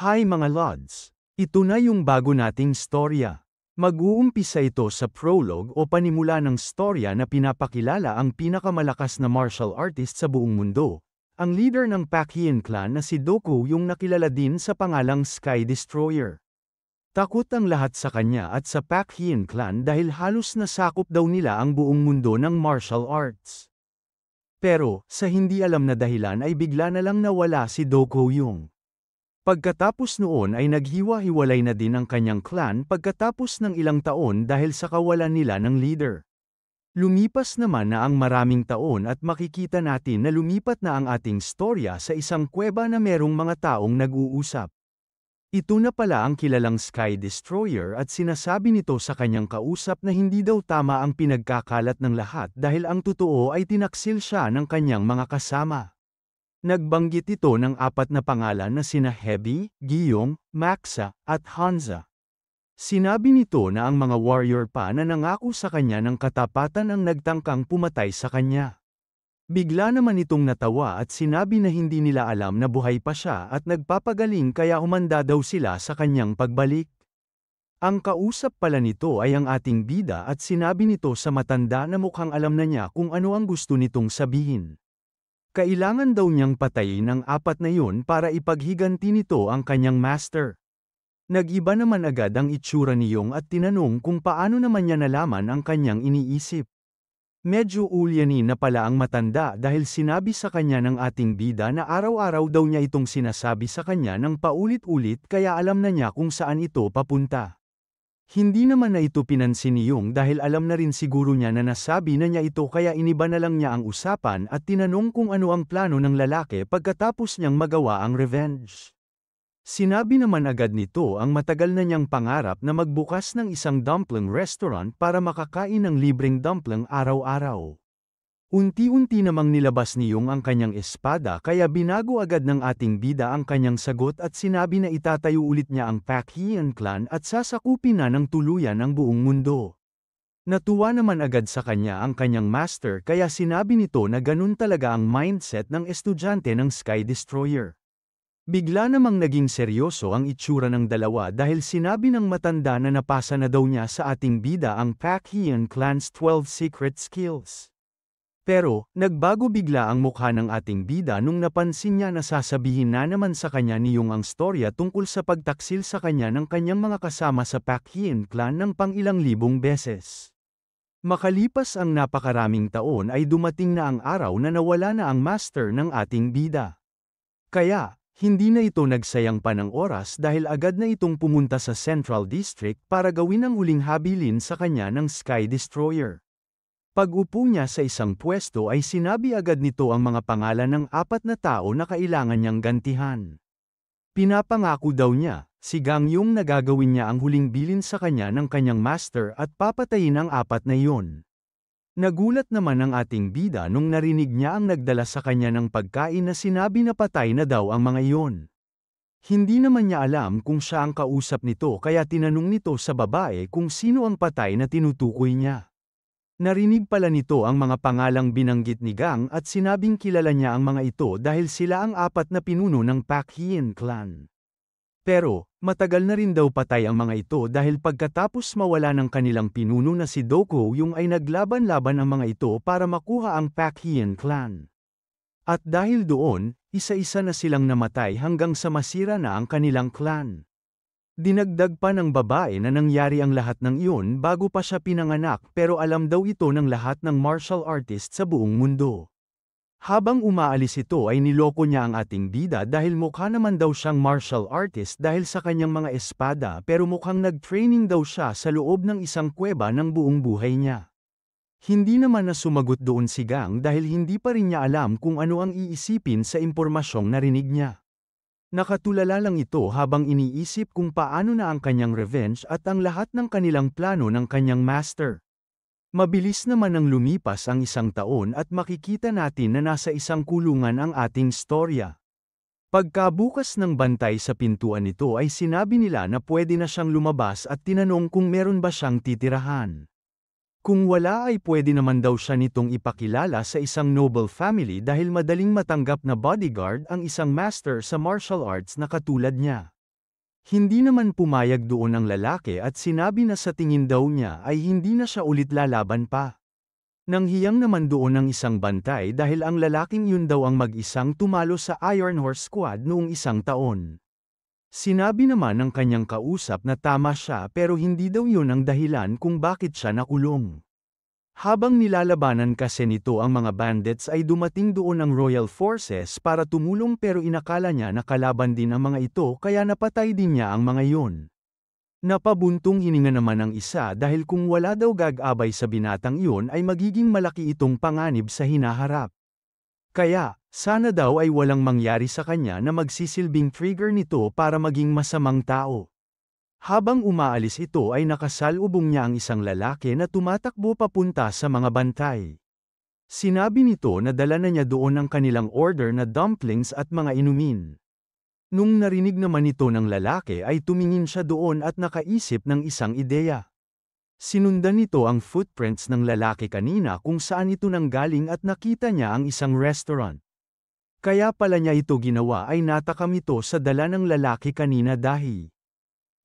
Hi mga Lods! Ito na yung bago nating storya. Mag-uumpisa ito sa prologue o panimula ng storya na pinapakilala ang pinakamalakas na martial artist sa buong mundo, ang leader ng Pacquiao clan na si Doku, yung nakilala din sa pangalang Sky Destroyer. Takot ang lahat sa kanya at sa Pacquiao clan dahil halos nasakop daw nila ang buong mundo ng martial arts. Pero, sa hindi alam na dahilan ay bigla na lang nawala si Doku Yung. Pagkatapos noon ay naghiwa-hiwalay na din ang kanyang clan pagkatapos ng ilang taon dahil sa kawalan nila ng leader. Lumipas naman na ang maraming taon at makikita natin na lumipat na ang ating storya sa isang kuweba na merong mga taong nag-uusap. Ito na pala ang kilalang Sky Destroyer at sinasabi nito sa kanyang kausap na hindi daw tama ang pinagkakalat ng lahat dahil ang totoo ay tinaksil siya ng kanyang mga kasama. Nagbanggit ito ng 4 na pangalan na sina Hebi, Giyong, Maxa, at Hanza. Sinabi nito na ang mga warrior pa na nangako sa kanya ng katapatan ang nagtangkang pumatay sa kanya. Bigla naman itong natawa at sinabi na hindi nila alam na buhay pa siya at nagpapagaling kaya humanda daw sila sa kanyang pagbalik. Ang kausap pala nito ay ang ating bida at sinabi nito sa matanda na mukhang alam na niya kung ano ang gusto nitong sabihin. Kailangan daw niyang patayin ang 4 na yun para ipaghiganti nito ang kanyang master. Nag-iba naman agad ang itsura ni Yong at tinanong kung paano naman niya nalaman ang kanyang iniisip. Medyo ulyanin na pala ang matanda dahil sinabi sa kanya ng ating bida na araw-araw daw niya itong sinasabi sa kanya ng paulit-ulit kaya alam na niya kung saan ito papunta. Hindi naman na ito pinansin ni Yong dahil alam na rin siguro niya na nasabi na niya ito kaya iniba na lang niya ang usapan at tinanong kung ano ang plano ng lalaki pagkatapos niyang magawa ang revenge. Sinabi naman agad nito ang matagal na niyang pangarap na magbukas ng isang dumpling restaurant para makakain ng libreng dumpling araw-araw. Unti-unti namang nilabas ni Yong ang kanyang espada kaya binago agad ng ating bida ang kanyang sagot at sinabi na itatayo ulit niya ang Pacquiao clan at sasakupin na ng tuluyan ang buong mundo. Natuwa naman agad sa kanya ang kanyang master kaya sinabi nito na ganun talaga ang mindset ng estudyante ng Sky Destroyer. Bigla namang naging seryoso ang itsura ng dalawa dahil sinabi ng matanda na napasa na daw niya sa ating bida ang Pacquiao clan's 12 secret skills. Pero, nagbago bigla ang mukha ng ating bida nung napansin niya na sasabihin na naman sa kanya ni Yong ang storya tungkol sa pagtaksil sa kanya ng kanyang mga kasama sa Pacquiao clan ng pang-ilang libong beses. Makalipas ang napakaraming taon ay dumating na ang araw na nawala na ang master ng ating bida. Kaya, hindi na ito nagsayang pa ng oras dahil agad na itong pumunta sa Central District para gawin ang huling habilin sa kanya ng Sky Destroyer. Pag-upo niya sa isang pwesto ay sinabi agad nito ang mga pangalan ng 4 na tao na kailangan niyang gantihan. Pinapangako daw niya, si Gang Yung na gagawin niya ang huling bilin sa kanya ng kanyang master at papatayin ang 4 na iyon. Nagulat naman ang ating bida nung narinig niya ang nagdala sa kanya ng pagkain na sinabi na patay na daw ang mga iyon. Hindi naman niya alam kung siya ang kausap nito kaya tinanong nito sa babae kung sino ang patay na tinutukoy niya. Narinig pala nito ang mga pangalang binanggit ni Gang at sinabing kilala niya ang mga ito dahil sila ang 4 na pinuno ng Pacquiao clan. Pero, matagal na rin daw patay ang mga ito dahil pagkatapos mawala ng kanilang pinuno na si Doku Yung ay naglaban-laban ang mga ito para makuha ang Pacquiao clan. At dahil doon, isa-isa na silang namatay hanggang sa masira na ang kanilang clan. Dinagdag pa ng babae na nangyari ang lahat ng iyon bago pa siya pinanganak pero alam daw ito ng lahat ng martial artist sa buong mundo. Habang umaalis ito ay niloko niya ang ating bida dahil mukha naman daw siyang martial artist dahil sa kanyang mga espada pero mukhang nag-training daw siya sa loob ng isang kuweba ng buong buhay niya. Hindi naman na sumagot doon si Gang dahil hindi pa rin niya alam kung ano ang iisipin sa impormasyong narinig niya. Nakatulala lang ito habang iniisip kung paano na ang kanyang revenge at ang lahat ng kanilang plano ng kanyang master. Mabilis naman nang lumipas ang isang taon at makikita natin na nasa isang kulungan ang ating storya. Pagkabukas ng bantay sa pintuan nito ay sinabi nila na pwede na siyang lumabas at tinanong kung meron ba siyang titirahan. Kung wala ay pwede naman daw siya nitong ipakilala sa isang noble family dahil madaling matanggap na bodyguard ang isang master sa martial arts na katulad niya. Hindi naman pumayag doon ang lalaki at sinabi na sa tingin daw niya ay hindi na siya ulit lalaban pa. Nanghiyang naman doon ang isang bantay dahil ang lalaking yun daw ang mag-isang tumalo sa Iron Horse Squad noong 1 taon. Sinabi naman ng kanyang kausap na tama siya pero hindi daw yun ang dahilan kung bakit siya nakulong. Habang nilalabanan kasi nito ang mga bandits ay dumating doon ang Royal Forces para tumulong pero inakala niya na kalaban din ang mga ito kaya napatay din niya ang mga iyon. Napabuntong hininga naman ang isa dahil kung wala daw gag-abay sa binatang iyon ay magiging malaki itong panganib sa hinaharap. Kaya, sana daw ay walang mangyari sa kanya na magsisilbing trigger nito para maging masamang tao. Habang umaalis ito ay nakasalubong niya ang isang lalaki na tumatakbo papunta sa mga bantay. Sinabi nito na dala na niya doon ang kanilang order na dumplings at mga inumin. Nung narinig naman ito ng lalaki ay tumingin siya doon at nakaisip ng isang ideya. Sinundan nito ang footprints ng lalaki kanina kung saan ito nanggaling at nakita niya ang isang restaurant. Kaya pala niya ito ginawa ay natakam ito sa dala ng lalaki kanina dahil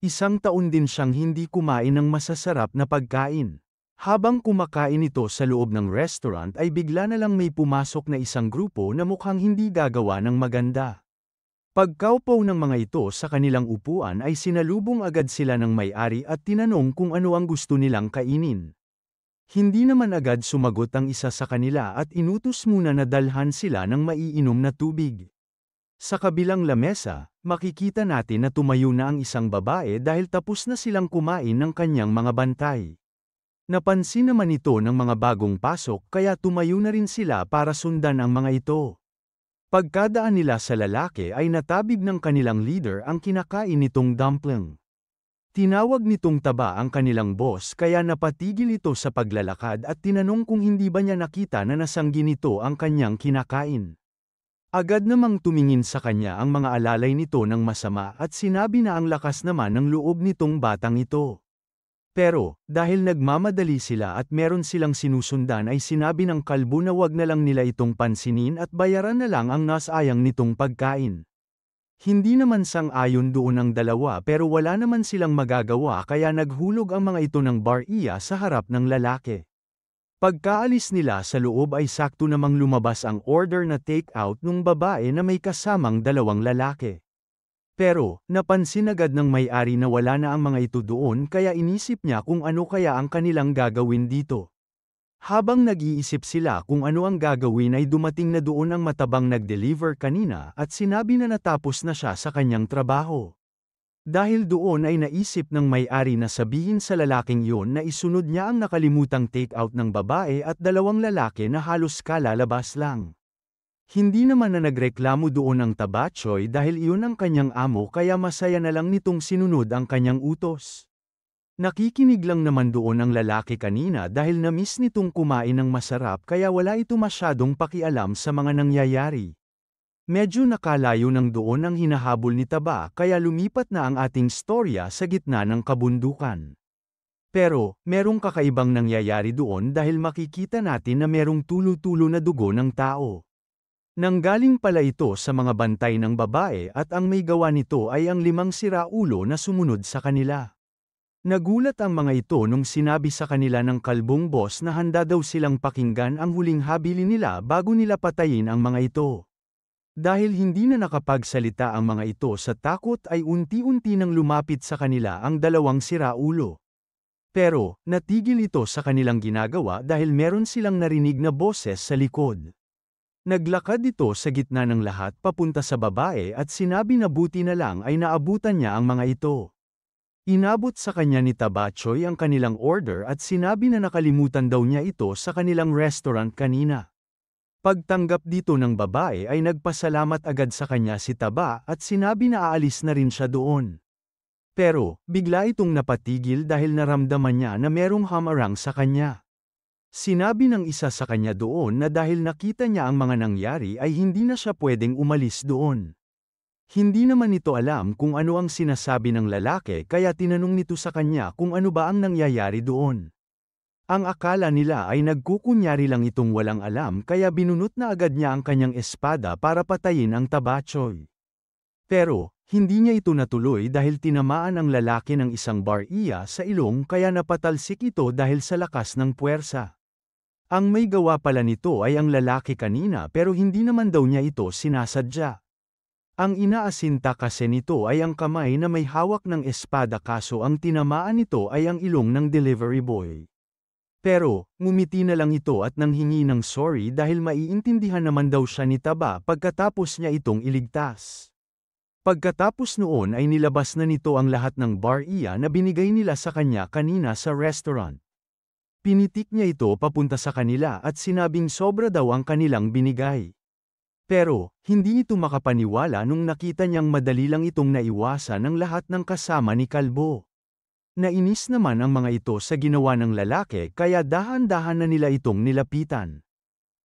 1 taon din siyang hindi kumain ng masasarap na pagkain. Habang kumakain ito sa loob ng restaurant ay bigla na lang may pumasok na isang grupo na mukhang hindi gagawa ng maganda. Pagkaupo ng mga ito sa kanilang upuan ay sinalubong agad sila ng may-ari at tinanong kung ano ang gusto nilang kainin. Hindi naman agad sumagot ang isa sa kanila at inutos muna na dalhan sila ng maiinom na tubig. Sa kabilang lamesa, makikita natin na tumayo na ang isang babae dahil tapos na silang kumain ng kanyang mga bantay. Napansin naman ito ng mga bagong pasok kaya tumayo na rin sila para sundan ang mga ito. Pagkadaan nila sa lalaki ay natabig ng kanilang leader ang kinakain nitong dumpling. Tinawag nitong Taba ang kanilang boss kaya napatigil ito sa paglalakad at tinanong kung hindi ba niya nakita na nasanggi nito ang kanyang kinakain. Agad namang tumingin sa kanya ang mga alalay nito ng masama at sinabi na ang lakas naman ng loob nitong batang ito. Pero, dahil nagmamadali sila at meron silang sinusundan ay sinabi ng kalbo na wag na lang nila itong pansinin at bayaran na lang ang nasayang nitong pagkain. Hindi naman sang-ayon doon ang dalawa pero wala naman silang magagawa kaya naghulog ang mga ito ng bar-iya sa harap ng lalaki. Pagkaalis nila sa loob ay sakto namang lumabas ang order na take-out nung babae na may kasamang 2 lalaki. Pero, napansin agad ng may-ari na wala na ang mga ito doon kaya inisip niya kung ano kaya ang kanilang gagawin dito. Habang nag-iisip sila kung ano ang gagawin ay dumating na doon ang matabang nag-deliver kanina at sinabi na natapos na siya sa kanyang trabaho. Dahil doon ay naisip ng may-ari na sabihin sa lalaking yun na isunod niya ang nakalimutang take-out ng babae at 2 lalaki na halos kalalabas lang. Hindi naman na nagreklamo doon ang Tabachoy dahil iyon ang kanyang amo kaya masaya na lang nitong sinunod ang kanyang utos. Nakikinig lang naman doon ang lalaki kanina dahil na-miss nitong kumain ng masarap kaya wala ito masyadong pakialam sa mga nangyayari. Medyo nakalayo ng doon ang hinahabol ni Taba kaya lumipat na ang ating storya sa gitna ng kabundukan. Pero, merong kakaibang nangyayari doon dahil makikita natin na merong tulo-tulo na dugo ng tao. Nanggaling pala ito sa mga bantay ng babae at ang may gawa nito ay ang 5 siraulo na sumunod sa kanila. Nagulat ang mga ito nung sinabi sa kanila ng kalbong boss na handa daw silang pakinggan ang huling habilin nila bago nila patayin ang mga ito. Dahil hindi na nakapagsalita ang mga ito sa takot ay unti-unti nang lumapit sa kanila ang 2 siraulo. Pero, natigil ito sa kanilang ginagawa dahil meron silang narinig na boses sa likod. Naglakad ito sa gitna ng lahat papunta sa babae at sinabi na buti na lang ay naabutan niya ang mga ito. Inabot sa kanya ni Tabachoy ang kanilang order at sinabi na nakalimutan daw niya ito sa kanilang restaurant kanina. Pagtanggap dito ng babae ay nagpasalamat agad sa kanya si Taba at sinabi na aalis na rin siya doon. Pero, bigla itong napatigil dahil naramdaman niya na merong hamarang sa kanya. Sinabi ng isa sa kanya doon na dahil nakita niya ang mga nangyari ay hindi na siya pwedeng umalis doon. Hindi naman ito alam kung ano ang sinasabi ng lalaki kaya tinanong nito sa kanya kung ano ba ang nangyayari doon. Ang akala nila ay nagkukunyari lang itong walang alam kaya binunot na agad niya ang kanyang espada para patayin ang Tabachoy. Pero, hindi niya ito natuloy dahil tinamaan ang lalaki ng isang barya sa ilong kaya napatalsik ito dahil sa lakas ng puwersa. Ang may gawa pala nito ay ang lalaki kanina pero hindi naman daw niya ito sinasadya. Ang inaasinta kasi nito ay ang kamay na may hawak ng espada kaso ang tinamaan nito ay ang ilong ng delivery boy. Pero, ngumiti na lang ito at nanghingi ng sorry dahil maiintindihan naman daw siya ni Taba pagkatapos niya itong iligtas. Pagkatapos noon ay nilabas na nito ang lahat ng barya na binigay nila sa kanya kanina sa restaurant. Pinitik niya ito papunta sa kanila at sinabing sobra daw ang kanilang binigay. Pero, hindi ito makapaniwala nung nakita niyang madali lang itong naiwasan ng lahat ng kasama ni Kalbo. Nainis naman ang mga ito sa ginawa ng lalaki kaya dahan-dahan na nila itong nilapitan.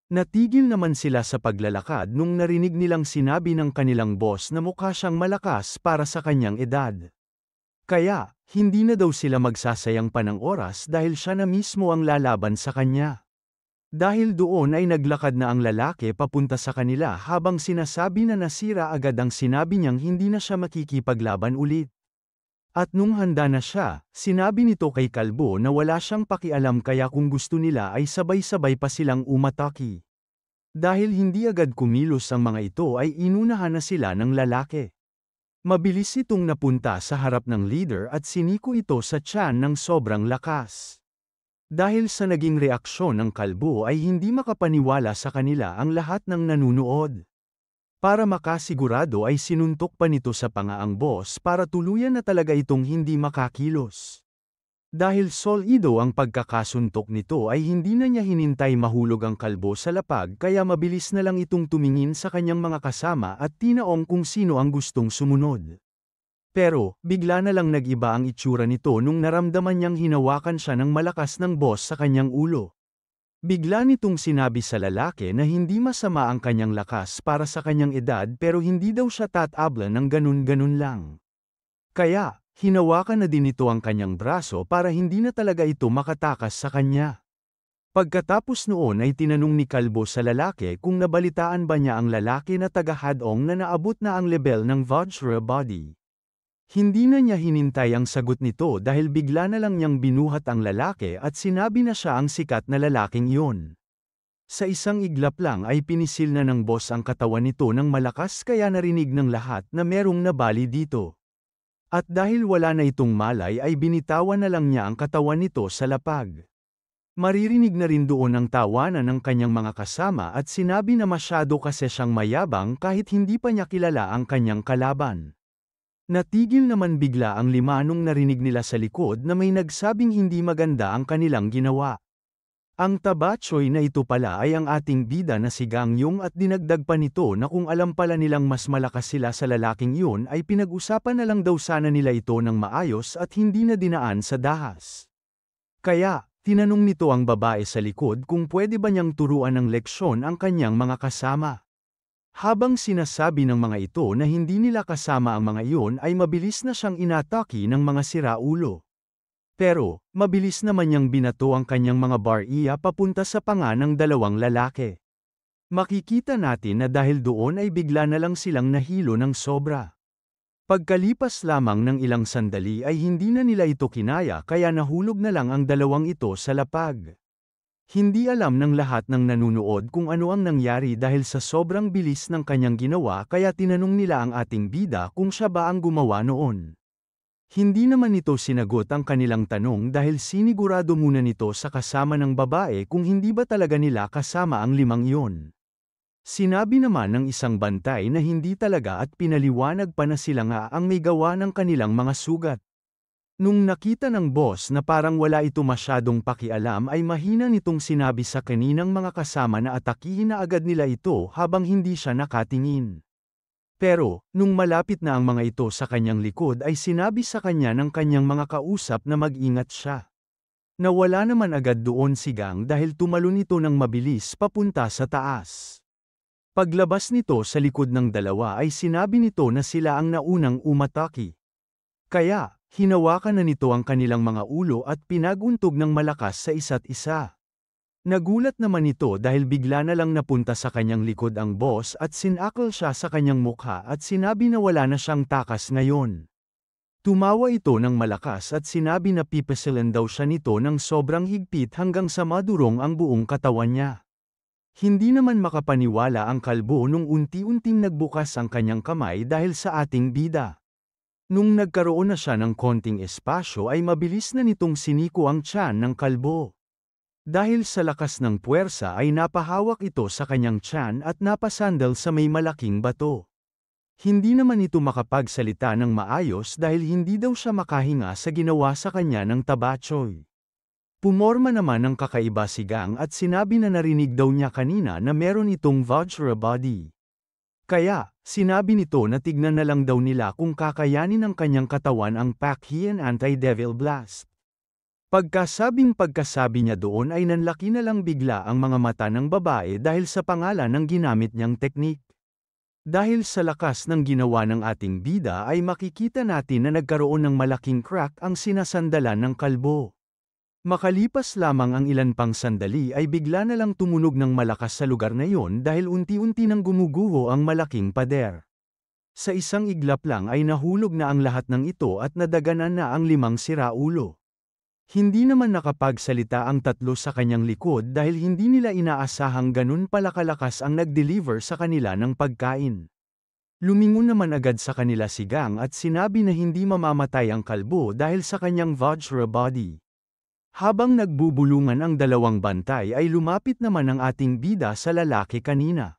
Natigil naman sila sa paglalakad nung narinig nilang sinabi ng kanilang boss na mukha siyang malakas para sa kanyang edad. Kaya, hindi na daw sila magsasayang pa ng oras dahil siya na mismo ang lalaban sa kanya. Dahil doon ay naglakad na ang lalaki papunta sa kanila habang sinasabi na nasira agad ang sinabi niyang hindi na siya makikipaglaban ulit. At nung handa na siya, sinabi nito kay Kalbo na wala siyang pakialam kaya kung gusto nila ay sabay-sabay pa silang umatake. Dahil hindi agad kumilos ang mga ito ay inunahan na sila ng lalaki. Mabilis itong napunta sa harap ng leader at siniko ito sa tiyan ng sobrang lakas. Dahil sa naging reaksyon ng Kalbo ay hindi makapaniwala sa kanila ang lahat ng nanunood. Para makasigurado ay sinuntok pa nito sa panga ang boss para tuluyan na talaga itong hindi makakilos. Dahil solido ang pagkakasuntok nito ay hindi na niya hinintay mahulog ang Kalbo sa lapag kaya mabilis na lang itong tumingin sa kanyang mga kasama at tinaong kung sino ang gustong sumunod. Pero, bigla na lang nag-iba ang itsura nito nung naramdaman niyang hinawakan siya ng malakas ng boss sa kanyang ulo. Bigla nitong sinabi sa lalaki na hindi masama ang kanyang lakas para sa kanyang edad pero hindi daw siya tatabla ng ganun-ganun lang. Kaya, hinawakan na din ito ang kanyang braso para hindi na talaga ito makatakas sa kanya. Pagkatapos noon ay tinanong ni Kalbo sa lalaki kung nabalitaan ba niya ang lalaki na taga-Hadong na naabot na ang level ng Vajra body. Hindi na niya hinintay ang sagot nito dahil bigla na lang niyang binuhat ang lalaki at sinabi na siya ang sikat na lalaking iyon. Sa isang iglap lang ay pinisil na ng boss ang katawan nito ng malakas kaya narinig ng lahat na merong nabali dito. At dahil wala na itong malay ay binitawan na lang niya ang katawan nito sa lapag. Maririnig na rin doon ang tawanan ng kanyang mga kasama at sinabi na masyado kasi siyang mayabang kahit hindi pa niya kilala ang kanyang kalaban. Natigil naman bigla ang lima nung narinig nila sa likod na may nagsabing hindi maganda ang kanilang ginawa. Ang tabatsoy na ito pala ay ang ating bida na si Gangyong at dinagdag pa nito na kung alam pala nilang mas malakas sila sa lalaking yun ay pinag-usapan na lang daw sana nila ito ng maayos at hindi na dinaan sa dahas. Kaya, tinanong nito ang babae sa likod kung pwede ba niyang turuan ng leksyon ang kanyang mga kasama. Habang sinasabi ng mga ito na hindi nila kasama ang mga iyon ay mabilis na siyang inatake ng mga siraulo. Pero, mabilis naman niyang binato ang kanyang mga barya papunta sa panga ng dalawang lalaki. Makikita natin na dahil doon ay bigla na lang silang nahilo ng sobra. Pagkalipas lamang ng ilang sandali ay hindi na nila ito kinaya kaya nahulog na lang ang dalawang ito sa lapag. Hindi alam ng lahat ng nanunood kung ano ang nangyari dahil sa sobrang bilis ng kanyang ginawa kaya tinanong nila ang ating bida kung siya ba ang gumawa noon. Hindi naman nito sinagot ang kanilang tanong dahil sinigurado muna nito sa kasama ng babae kung hindi ba talaga nila kasama ang limang iyon. Sinabi naman ng isang bantay na hindi talaga at pinaliwanag pa na sila nga ang may gawa ng kanilang mga sugat. Nung nakita ng boss na parang wala ito masyadong pakialam ay mahina nitong sinabi sa kaninang mga kasama na atakihin na agad nila ito habang hindi siya nakatingin. Pero, nung malapit na ang mga ito sa kanyang likod ay sinabi sa kanya ng kanyang mga kausap na mag-ingat siya. Nawala naman agad doon si Gang dahil tumalon ito ng mabilis papunta sa taas. Paglabas nito sa likod ng dalawa ay sinabi nito na sila ang naunang umatake. Kaya, hinawakan na nito ang kanilang mga ulo at pinaguntog ng malakas sa isa't isa. Nagulat naman ito dahil bigla na lang napunta sa kanyang likod ang boss at sinakal siya sa kanyang mukha at sinabi na wala na siyang takas ngayon. Tumawa ito ng malakas at sinabi na pipisilin daw siya nito ng sobrang higpit hanggang sa madurong ang buong katawan niya. Hindi naman makapaniwala ang kalbo nung unti-unting nagbukas ang kanyang kamay dahil sa ating bida. Nung nagkaroon na siya ng konting espasyo ay mabilis na nitong siniko ang tiyan ng kalbo. Dahil sa lakas ng puwersa ay napahawak ito sa kanyang tiyan at napasandal sa may malaking bato. Hindi naman ito makapagsalita ng maayos dahil hindi daw siya makahinga sa ginawa sa kanya ng tabatsoy. Pumorma naman ng kakaiba si Gang at sinabi na narinig daw niya kanina na meron itong Vajra body. Kaya, sinabi nito na tignan na lang daw nila kung kakayanin ng kanyang katawan ang Pakhian Anti-Devil Blast. Pagkasabi niya doon ay nanlaki na lang bigla ang mga mata ng babae dahil sa pangalan ng ginamit niyang teknik. Dahil sa lakas ng ginawa ng ating bida ay makikita natin na nagkaroon ng malaking crack ang sinasandalan ng kalbo. Makalipas lamang ang ilan pang sandali ay bigla na lang tumunog ng malakas sa lugar na iyon dahil unti-unti nang gumuguho ang malaking pader. Sa isang iglap lang ay nahulog na ang lahat ng ito at nadaganan na ang 5 siraulo. Hindi naman nakapagsalita ang tatlo sa kanyang likod dahil hindi nila inaasahang ganun pala kalakas ang nag-deliver sa kanila ng pagkain. Lumingon naman agad sa kanila si Gang at sinabi na hindi mamamatay ang kalbo dahil sa kanyang Vajra body. Habang nagbubulungan ang dalawang bantay ay lumapit naman ang ating bida sa lalaki kanina.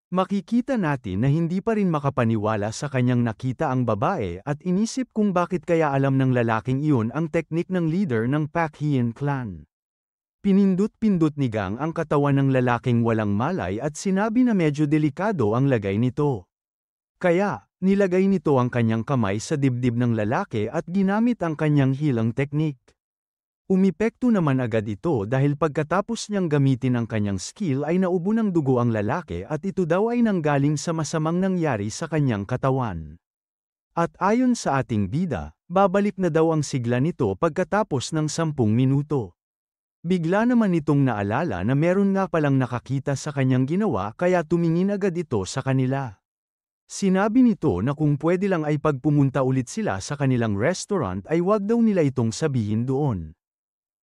Makikita natin na hindi pa rin makapaniwala sa kanyang nakita ang babae at inisip kung bakit kaya alam ng lalaking iyon ang teknik ng leader ng Pakhian clan. Pinindot-pindot ni Gang ang katawan ng lalaking walang malay at sinabi na medyo delikado ang lagay nito. Kaya, nilagay nito ang kanyang kamay sa dibdib ng lalaki at ginamit ang kanyang hilang teknik. Umepekto naman agad ito dahil pagkatapos niyang gamitin ang kanyang skill ay naubo ng dugo ang lalaki at ito daw ay nanggaling sa masamang nangyari sa kanyang katawan. At ayon sa ating bida, babalik na daw ang sigla nito pagkatapos ng 10 minuto. Bigla naman itong naalala na meron nga palang nakakita sa kanyang ginawa kaya tumingin agad ito sa kanila. Sinabi nito na kung pwede lang ay pagpumunta ulit sila sa kanilang restaurant ay wag daw nila itong sabihin doon.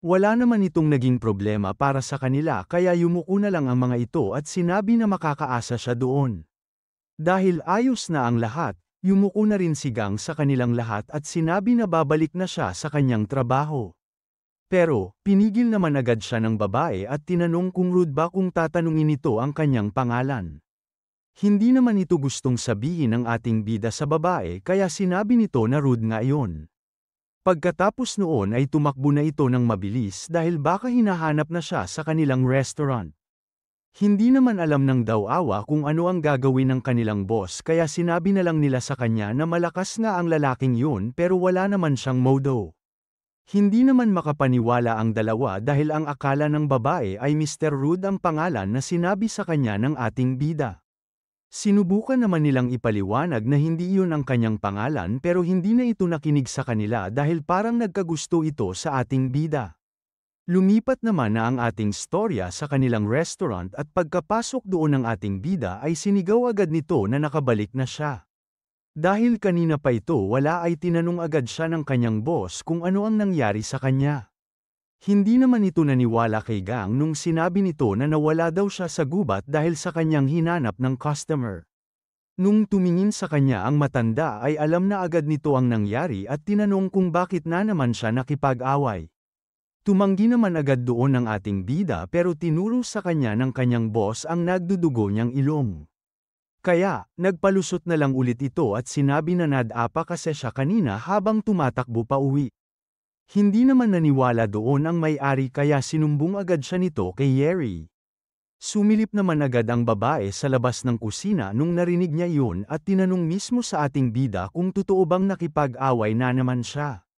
Wala naman itong naging problema para sa kanila kaya yumuko na lang ang mga ito at sinabi na makakaasa siya doon. Dahil ayos na ang lahat, yumuko na rin si Gang sa kanilang lahat at sinabi na babalik na siya sa kanyang trabaho. Pero, pinigil naman agad siya ng babae at tinanong kung rude ba kung tatanungin nito ang kanyang pangalan. Hindi naman ito gustong sabihin ng ating bida sa babae kaya sinabi nito na rude nga iyon. Pagkatapos noon ay tumakbo na ito ng mabilis dahil baka hinahanap na siya sa kanilang restaurant. Hindi naman alam ng daw-awa kung ano ang gagawin ng kanilang boss kaya sinabi na lang nila sa kanya na malakas nga ang lalaking yun pero wala naman siyang modo. Hindi naman makapaniwala ang dalawa dahil ang akala ng babae ay Mr. Rude ang pangalan na sinabi sa kanya ng ating bida. Sinubukan naman nilang ipaliwanag na hindi iyon ang kanyang pangalan pero hindi na ito nakinig sa kanila dahil parang nagkagusto ito sa ating bida. Lumipat naman na ang ating storya sa kanilang restaurant at pagkapasok doon ng ating bida ay sinigaw agad nito na nakabalik na siya. Dahil kanina pa ito wala ay tinanong agad siya ng kanyang boss kung ano ang nangyari sa kanya. Hindi naman ito naniwala kay Gang nung sinabi nito na nawala daw siya sa gubat dahil sa kanyang hinanap ng customer. Nung tumingin sa kanya ang matanda ay alam na agad nito ang nangyari at tinanong kung bakit na naman siya nakipag-away. Tumanggi naman agad doon ang ating bida pero tinuro sa kanya ng kanyang boss ang nagdudugo niyang ilong. Kaya, nagpalusot na lang ulit ito at sinabi na nadapa kasi siya kanina habang tumatakbo pa uwi. Hindi naman naniwala doon ang may-ari kaya sinumbong agad siya nito kay Yeri. Sumilip naman agad ang babae sa labas ng kusina nung narinig niya yun at tinanong mismo sa ating bida kung totoo bang nakipag-away na naman siya.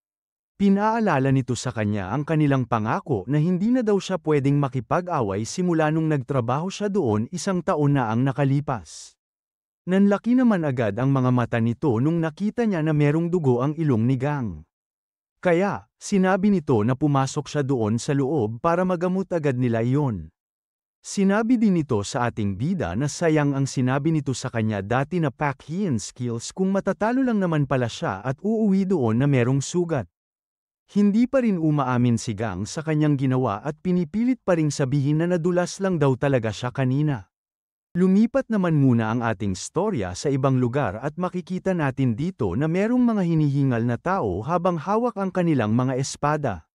Pinaalala nito sa kanya ang kanilang pangako na hindi na daw siya pwedeng makipag-away simula nung nagtrabaho siya doon 1 taon na ang nakalipas. Nanlaki naman agad ang mga mata nito nung nakita niya na merong dugo ang ilong ni Gang. Kaya, sinabi nito na pumasok siya doon sa loob para magamot agad nila iyon. Sinabi din nito sa ating bida na sayang ang sinabi nito sa kanya dati na Pacquiao skills kung matatalo lang naman pala siya at uuwi doon na merong sugat. Hindi pa rin umaamin si Gang sa kanyang ginawa at pinipilit pa ring sabihin na nadulas lang daw talaga siya kanina. Lumipat naman muna ang ating storya sa ibang lugar at makikita natin dito na merong mga hinihingal na tao habang hawak ang kanilang mga espada.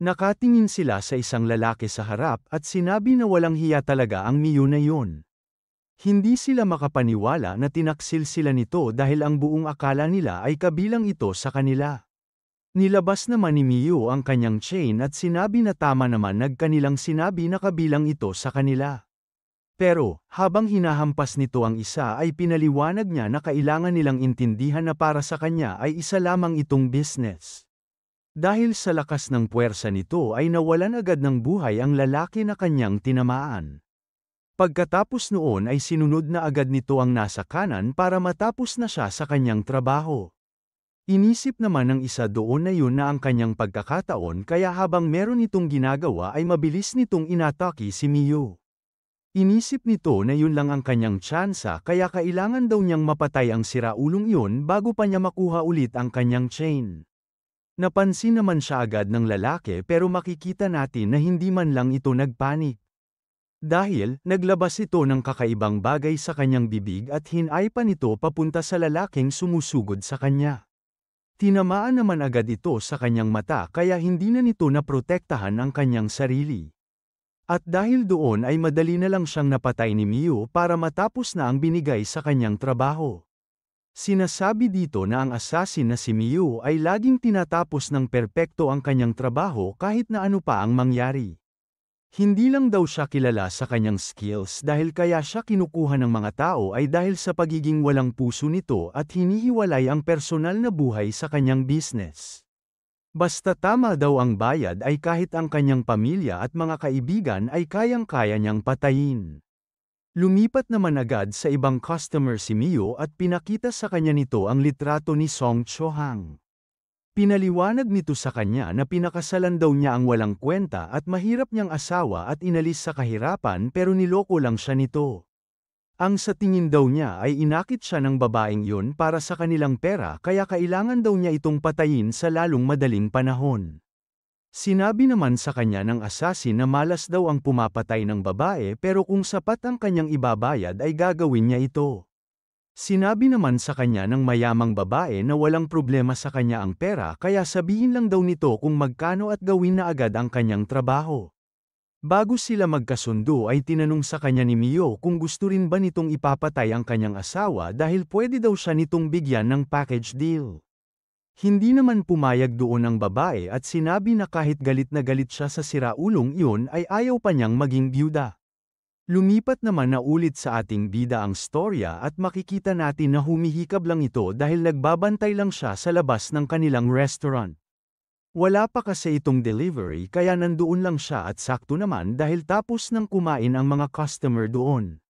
Nakatingin sila sa isang lalaki sa harap at sinabi na walang hiya talaga ang Miyu na yun. Hindi sila makapaniwala na tinaksil sila nito dahil ang buong akala nila ay kabilang ito sa kanila. Nilabas naman ni Miyu ang kanyang chain at sinabi na tama naman nagkanilang sinabi na kabilang ito sa kanila. Pero, habang hinahampas nito ang isa ay pinaliwanag niya na kailangan nilang intindihan na para sa kanya ay isa lamang itong business. Dahil sa lakas ng puwersa nito ay nawalan agad ng buhay ang lalaki na kanyang tinamaan. Pagkatapos noon ay sinunod na agad nito ang nasa kanan para matapos na siya sa kanyang trabaho. Inisip naman ng isa doon na yun na ang kanyang pagkakataon kaya habang meron itong ginagawa ay mabilis nitong inatake si Miyu. Inisip nito na yun lang ang kanyang tsansa kaya kailangan daw niyang mapatay ang siraulong yun bago pa niya makuha ulit ang kanyang chain. Napansin naman siya agad ng lalaki pero makikita natin na hindi man lang ito nagpanik. Dahil, naglabas ito ng kakaibang bagay sa kanyang bibig at hinay pa nito papunta sa lalaking sumusugod sa kanya. Tinamaan naman agad ito sa kanyang mata kaya hindi na nito naprotektahan ang kanyang sarili. At dahil doon ay madali na lang siyang napatay ni Miyu para matapos na ang binigay sa kanyang trabaho. Sinasabi dito na ang assassin na si Miyu ay laging tinatapos ng perpekto ang kanyang trabaho kahit na ano pa ang mangyari. Hindi lang daw siya kilala sa kanyang skills dahil kaya siya kinukuha ng mga tao ay dahil sa pagiging walang puso nito at hinihiwalay ang personal na buhay sa kanyang business. Basta tama daw ang bayad ay kahit ang kanyang pamilya at mga kaibigan ay kayang-kaya niyang patayin. Lumipat naman agad sa ibang customer si Miyu at pinakita sa kanya nito ang litrato ni Song Cho-hang. Pinaliwanag nito sa kanya na pinakasalan daw niya ang walang kwenta at mahirap niyang asawa at inalis sa kahirapan pero niloko lang siya nito. Ang sa tingin daw niya ay inakit siya ng babaeng yun para sa kanilang pera kaya kailangan daw niya itong patayin sa lalong madaling panahon. Sinabi naman sa kanya ng assassin na malas daw ang pumapatay ng babae pero kung sapat ang kanyang ibabayad ay gagawin niya ito. Sinabi naman sa kanya ng mayamang babae na walang problema sa kanya ang pera kaya sabihin lang daw nito kung magkano at gawin na agad ang kanyang trabaho. Bago sila magkasundo ay tinanong sa kanya ni Miyu kung gusto rin ba nitong ipapatay ang kanyang asawa dahil pwede daw siya nitong bigyan ng package deal. Hindi naman pumayag doon ang babae at sinabi na kahit galit na galit siya sa siraulong iyon ay ayaw pa niyang maging byuda. Lumipat naman na ulit sa ating bida ang storya at makikita natin na humihikab lang ito dahil nagbabantay lang siya sa labas ng kanilang restaurant. Wala pa kasi itong delivery kaya nandoon lang siya at sakto naman dahil tapos nang kumain ang mga customer doon.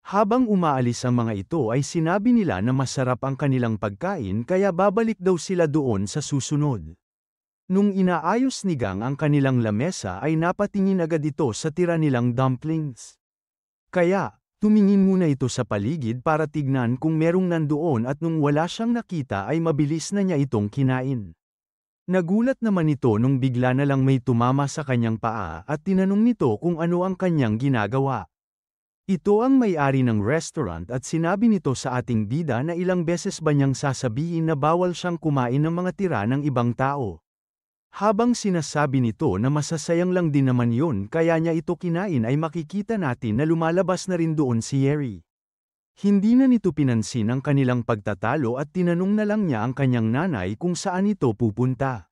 Habang umaalis ang mga ito ay sinabi nila na masarap ang kanilang pagkain kaya babalik daw sila doon sa susunod. Nung inaayos ni Gang ang kanilang lamesa ay napatingin agad ito sa tira nilang dumplings. Kaya, tumingin muna ito sa paligid para tignan kung merong nandoon at nung wala siyang nakita ay mabilis na niya itong kinain. Nagulat naman ito nung bigla na lang may tumama sa kanyang paa at tinanong nito kung ano ang kanyang ginagawa. Ito ang may-ari ng restaurant at sinabi nito sa ating bida na ilang beses ba niyang sasabihin na bawal siyang kumain ng mga tira ng ibang tao. Habang sinasabi nito na masasayang lang din naman yun kaya niya ito kinain ay makikita natin na lumalabas na rin doon si Yeri. Hindi na nito pinansin ang kanilang pagtatalo at tinanong na lang niya ang kanyang nanay kung saan ito pupunta.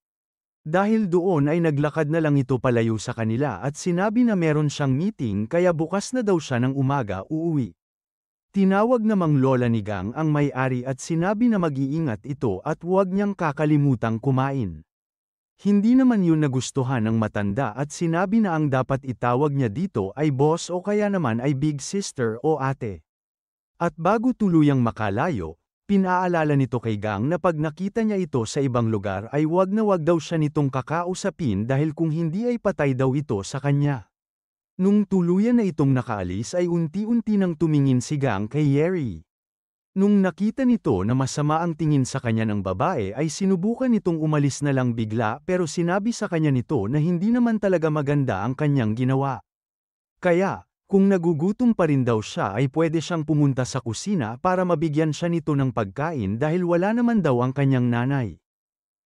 Dahil doon ay naglakad na lang ito palayo sa kanila at sinabi na meron siyang meeting kaya bukas na daw siya ng umaga uuwi. Tinawag namang lola ni Gang ang may-ari at sinabi na mag-iingat ito at huwag niyang kakalimutang kumain. Hindi naman yun nagustuhan ng matanda at sinabi na ang dapat itawag niya dito ay boss o kaya naman ay big sister o ate. At bago tuluyang makalayo, Pinaalala nito kay Gang na pag nakita niya ito sa ibang lugar ay wag na wag daw siya nitong kakausapin dahil kung hindi ay patay daw ito sa kanya. Nung tuluyan na itong nakaalis ay unti-unti nang tumingin si Gang kay Yeri. Nung nakita nito na masama ang tingin sa kanya ng babae ay sinubukan nitong umalis na lang bigla pero sinabi sa kanya nito na hindi naman talaga maganda ang kanyang ginawa. Kaya, kung nagugutom pa rin daw siya ay pwede siyang pumunta sa kusina para mabigyan siya nito ng pagkain dahil wala naman daw ang kanyang nanay.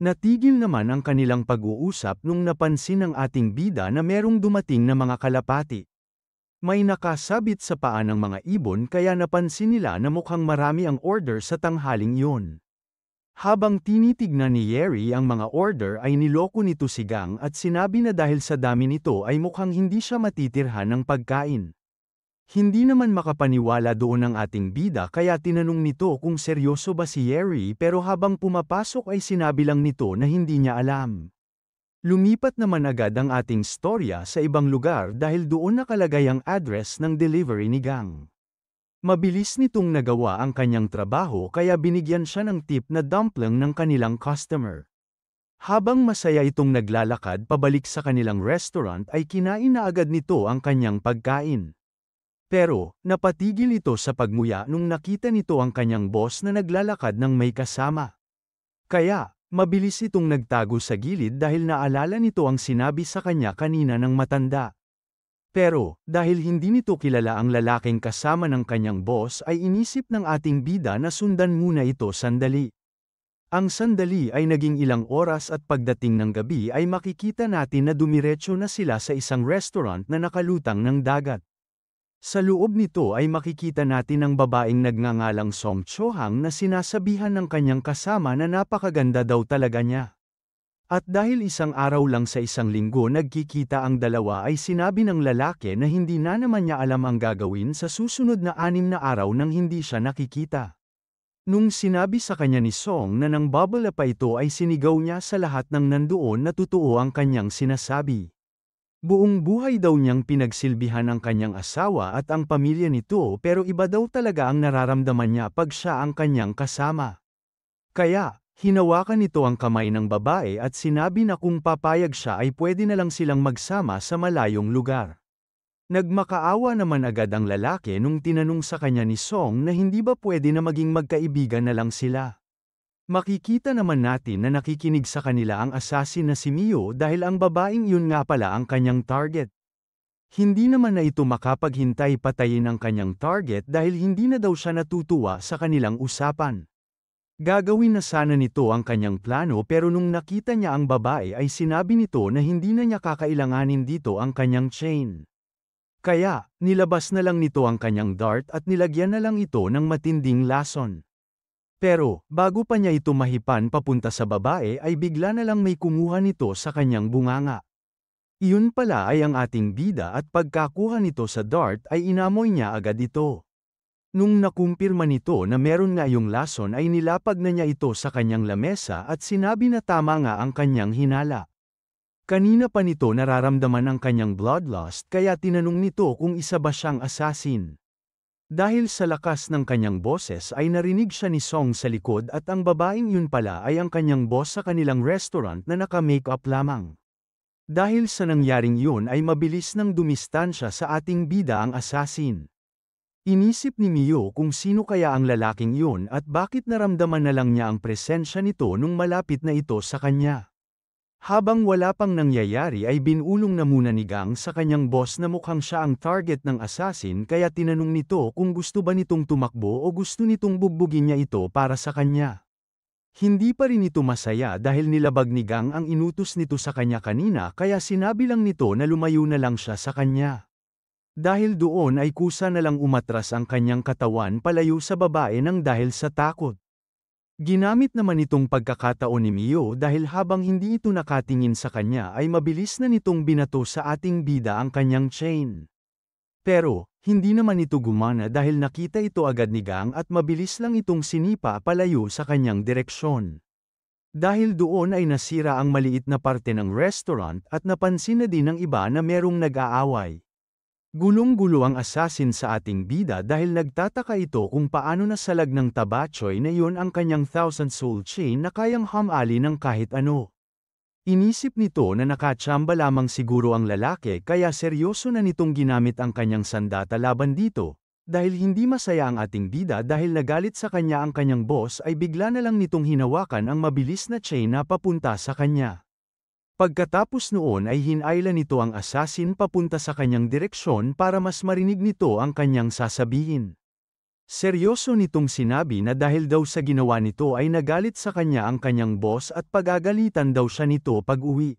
Natigil naman ang kanilang pag-uusap nung napansin ng ating bida na merong dumating na mga kalapati. May nakasabit sa paa ng mga ibon kaya napansin nila na mukhang marami ang order sa tanghaling yun. Habang tinitignan ni Yeri ang mga order ay niloko nito si Gang at sinabi na dahil sa dami nito ay mukhang hindi siya matitirhan ng pagkain. Hindi naman makapaniwala doon ang ating bida kaya tinanong nito kung seryoso ba si Yeri pero habang pumapasok ay sinabi lang nito na hindi niya alam. Lumipat naman agad ang ating storya sa ibang lugar dahil doon nakalagay ang address ng delivery ni Gang. Mabilis nitong nagawa ang kanyang trabaho kaya binigyan siya ng tip na dumpling ng kanilang customer. Habang masaya itong naglalakad pabalik sa kanilang restaurant ay kinain na agad nito ang kanyang pagkain. Pero, napatigil ito sa pagmuya nung nakita nito ang kanyang boss na naglalakad ng may kasama. Kaya, mabilis itong nagtago sa gilid dahil naalala nito ang sinabi sa kanya kanina ng matanda. Pero, dahil hindi nito kilala ang lalaking kasama ng kanyang boss ay inisip ng ating bida na sundan muna ito sandali. Ang sandali ay naging ilang oras at pagdating ng gabi ay makikita natin na dumiretso na sila sa isang restaurant na nakalutang ng dagat. Sa loob nito ay makikita natin ang babaeng nagngangalang Song Chohang na sinasabihan ng kanyang kasama na napakaganda daw talaga niya. At dahil isang araw lang sa isang linggo nagkikita ang dalawa ay sinabi ng lalaki na hindi na naman niya alam ang gagawin sa susunod na 6 na araw nang hindi siya nakikita. Nung sinabi sa kanya ni Song na nang babala pa ito ay sinigaw niya sa lahat ng nandoon na totoo ang kanyang sinasabi. Buong buhay daw niyang pinagsilbihan ang kanyang asawa at ang pamilya nito pero iba daw talaga ang nararamdaman niya pag siya ang kanyang kasama. Kaya, hinawakan nito ang kamay ng babae at sinabi na kung papayag siya ay pwede na lang silang magsama sa malayong lugar. Nagmakaawa naman agad ang lalaki nung tinanong sa kanya ni Song na hindi ba pwede na maging magkaibigan na lang sila. Makikita naman natin na nakikinig sa kanila ang assassin na si Mio dahil ang babaeng yun nga pala ang kanyang target. Hindi naman na ito makapaghintay patayin ang kanyang target dahil hindi na daw siya natutuwa sa kanilang usapan. Gagawin na sana nito ang kanyang plano pero nung nakita niya ang babae ay sinabi nito na hindi na niya kakailanganin dito ang kanyang chain. Kaya, nilabas na lang nito ang kanyang dart at nilagyan na lang ito ng matinding lason. Pero, bago pa niya ito mahipan papunta sa babae ay bigla na lang may kumuha nito sa kanyang bunganga. Iyon pala ay ang ating bida at pagkakuha nito sa dart ay inamoy niya agad ito. Nung nakumpirma nito na meron nga yung lason ay nilapag na niya ito sa kanyang lamesa at sinabi na tama nga ang kanyang hinala. Kanina pa nito nararamdaman ang kanyang bloodlust kaya tinanong nito kung isa ba siyang assassin. Dahil sa lakas ng kanyang boses ay narinig siya ni Song sa likod at ang babaeng yun pala ay ang kanyang boss sa kanilang restaurant na naka-makeup lamang. Dahil sa nangyaring yun ay mabilis nang dumistansya sa ating bida ang assassin. Inisip ni Mio kung sino kaya ang lalaking yun at bakit naramdaman na lang niya ang presensya nito nung malapit na ito sa kanya. Habang wala pang nangyayari ay binulong na muna ni Gang sa kanyang boss na mukhang siya ang target ng assassin kaya tinanong nito kung gusto ba nitong tumakbo o gusto nitong bugbugin niya ito para sa kanya. Hindi pa rin ito masaya dahil nilabag ni Gang ang inutos nito sa kanya kanina kaya sinabi lang nito na lumayo na lang siya sa kanya. Dahil doon ay kusa na lang umatras ang kanyang katawan palayo sa babae nang dahil sa takot. Ginamit naman itong pagkakataon ni Mio dahil habang hindi ito nakatingin sa kanya ay mabilis na nitong binato sa ating bida ang kanyang chain. Pero, hindi naman ito gumana dahil nakita ito agad ni Gang at mabilis lang itong sinipa palayo sa kanyang direksyon. Dahil doon ay nasira ang maliit na parte ng restaurant at napansin na din ng iba na merong nag-aaway. Gulong-gulo ang assassin sa ating bida dahil nagtataka ito kung paano nasalag ng tabachoy na iyon ang kanyang thousand soul chain na kayang hamali ng kahit ano. Inisip nito na nakatsamba lamang siguro ang lalaki kaya seryoso na nitong ginamit ang kanyang sandata laban dito. Dahil hindi masaya ang ating bida dahil nagalit sa kanya ang kanyang boss ay bigla na lang nitong hinawakan ang mabilis na chain na papunta sa kanya. Pagkatapos noon ay hinayla nito ang assassin papunta sa kanyang direksyon para mas marinig nito ang kanyang sasabihin. Seryoso nitong sinabi na dahil daw sa ginawa nito ay nagalit sa kanya ang kanyang boss at pagagalitan daw siya nito pag-uwi.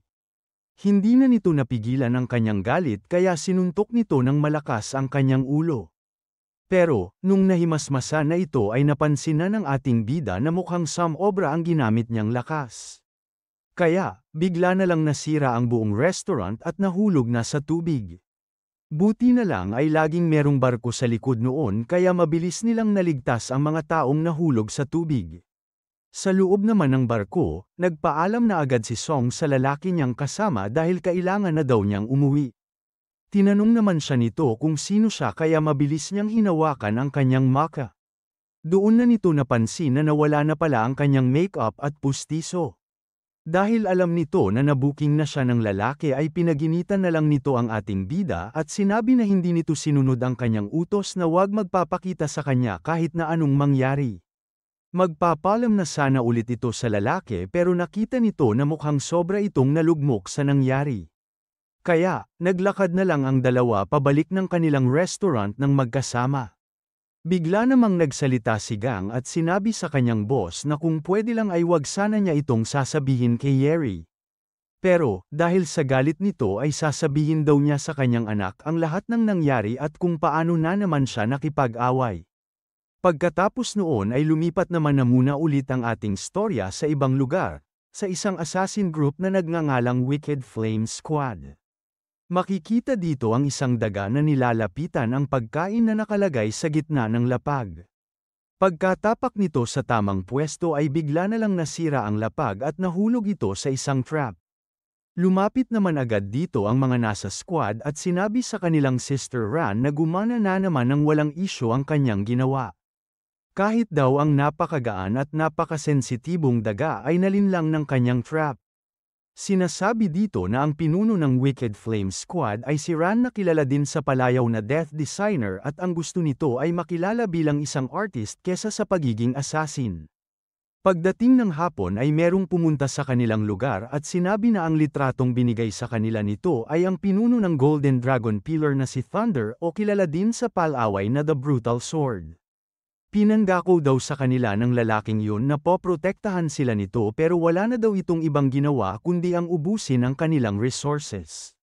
Hindi na nito napigilan ang kanyang galit kaya sinuntok nito ng malakas ang kanyang ulo. Pero, nung nahimasmasan na ito ay napansin na ng ating bida na mukhang samobra ang ginamit niyang lakas. Kaya, bigla na lang nasira ang buong restaurant at nahulog na sa tubig. Buti na lang ay laging merong barko sa likod noon kaya mabilis nilang naligtas ang mga taong nahulog sa tubig. Sa loob naman ng barko, nagpaalam na agad si Song sa lalaki niyang kasama dahil kailangan na daw niyang umuwi. Tinanong naman siya nito kung sino siya kaya mabilis niyang hinawakan ang kanyang maka. Doon na nito napansin na nawala na pala ang kanyang make-up at pustiso. Dahil alam nito na nabuking na siya ng lalaki ay pinaginitan na lang nito ang ating bida at sinabi na hindi nito sinunod ang kanyang utos na huwag magpapakita sa kanya kahit na anong mangyari. Magpapalam na sana ulit ito sa lalaki pero nakita nito na mukhang sobra itong nalugmok sa nangyari. Kaya, naglakad na lang ang dalawa pabalik ng kanilang restaurant ng magkasama. Bigla namang nagsalita si Gang at sinabi sa kanyang boss na kung pwede lang ay wag sana niya itong sasabihin kay Yeri. Pero, dahil sa galit nito ay sasabihin daw niya sa kanyang anak ang lahat ng nangyari at kung paano na naman siya nakipag-away. Pagkatapos noon ay lumipat naman na muna ulit ang ating storya sa ibang lugar, sa isang assassin group na nagngangalang Wicked Flame Squad. Makikita dito ang isang daga na nilalapitan ang pagkain na nakalagay sa gitna ng lapag. Pagkatapak nito sa tamang pwesto ay bigla na lang nasira ang lapag at nahulog ito sa isang trap. Lumapit naman agad dito ang mga nasa squad at sinabi sa kanilang Sister Ran na gumana na naman ng walang isyu ang kanyang ginawa. Kahit daw ang napakagaan at napakasensitibong daga ay nalinlang ng kanyang trap. Sinasabi dito na ang pinuno ng Wicked Flame Squad ay si Ran na kilala din sa palayaw na death designer at ang gusto nito ay makilala bilang isang artist kesa sa pagiging assassin. Pagdating ng hapon ay merong pumunta sa kanilang lugar at sinabi na ang litratong binigay sa kanila nito ay ang pinuno ng Golden Dragon Pillar na si Thunder o kilala din sa palaway na The Brutal Sword. Pinangako daw sa kanila ng lalaking yun na poprotektahan sila nito pero wala na daw itong ibang ginawa kundi ang ubusin ang kanilang resources.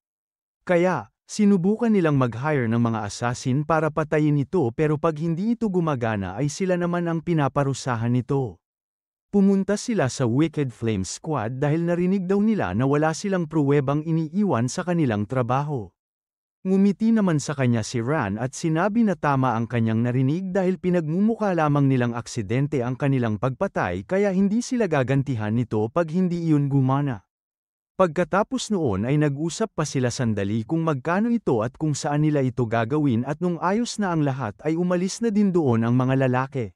Kaya, sinubukan nilang mag-hire ng mga assassin para patayin ito pero pag hindi ito gumagana ay sila naman ang pinaparusahan nito. Pumunta sila sa Wicked Flame Squad dahil narinig daw nila na wala silang pruwebang iniiwan sa kanilang trabaho. Ngumiti naman sa kanya si Ran at sinabi na tama ang kanyang narinig dahil pinagmumukha lamang nilang aksidente ang kanilang pagpatay kaya hindi sila gagantihan nito pag hindi iyon gumana. Pagkatapos noon ay nag-usap pa sila sandali kung magkano ito at kung saan nila ito gagawin at nung ayos na ang lahat ay umalis na din doon ang mga lalaki.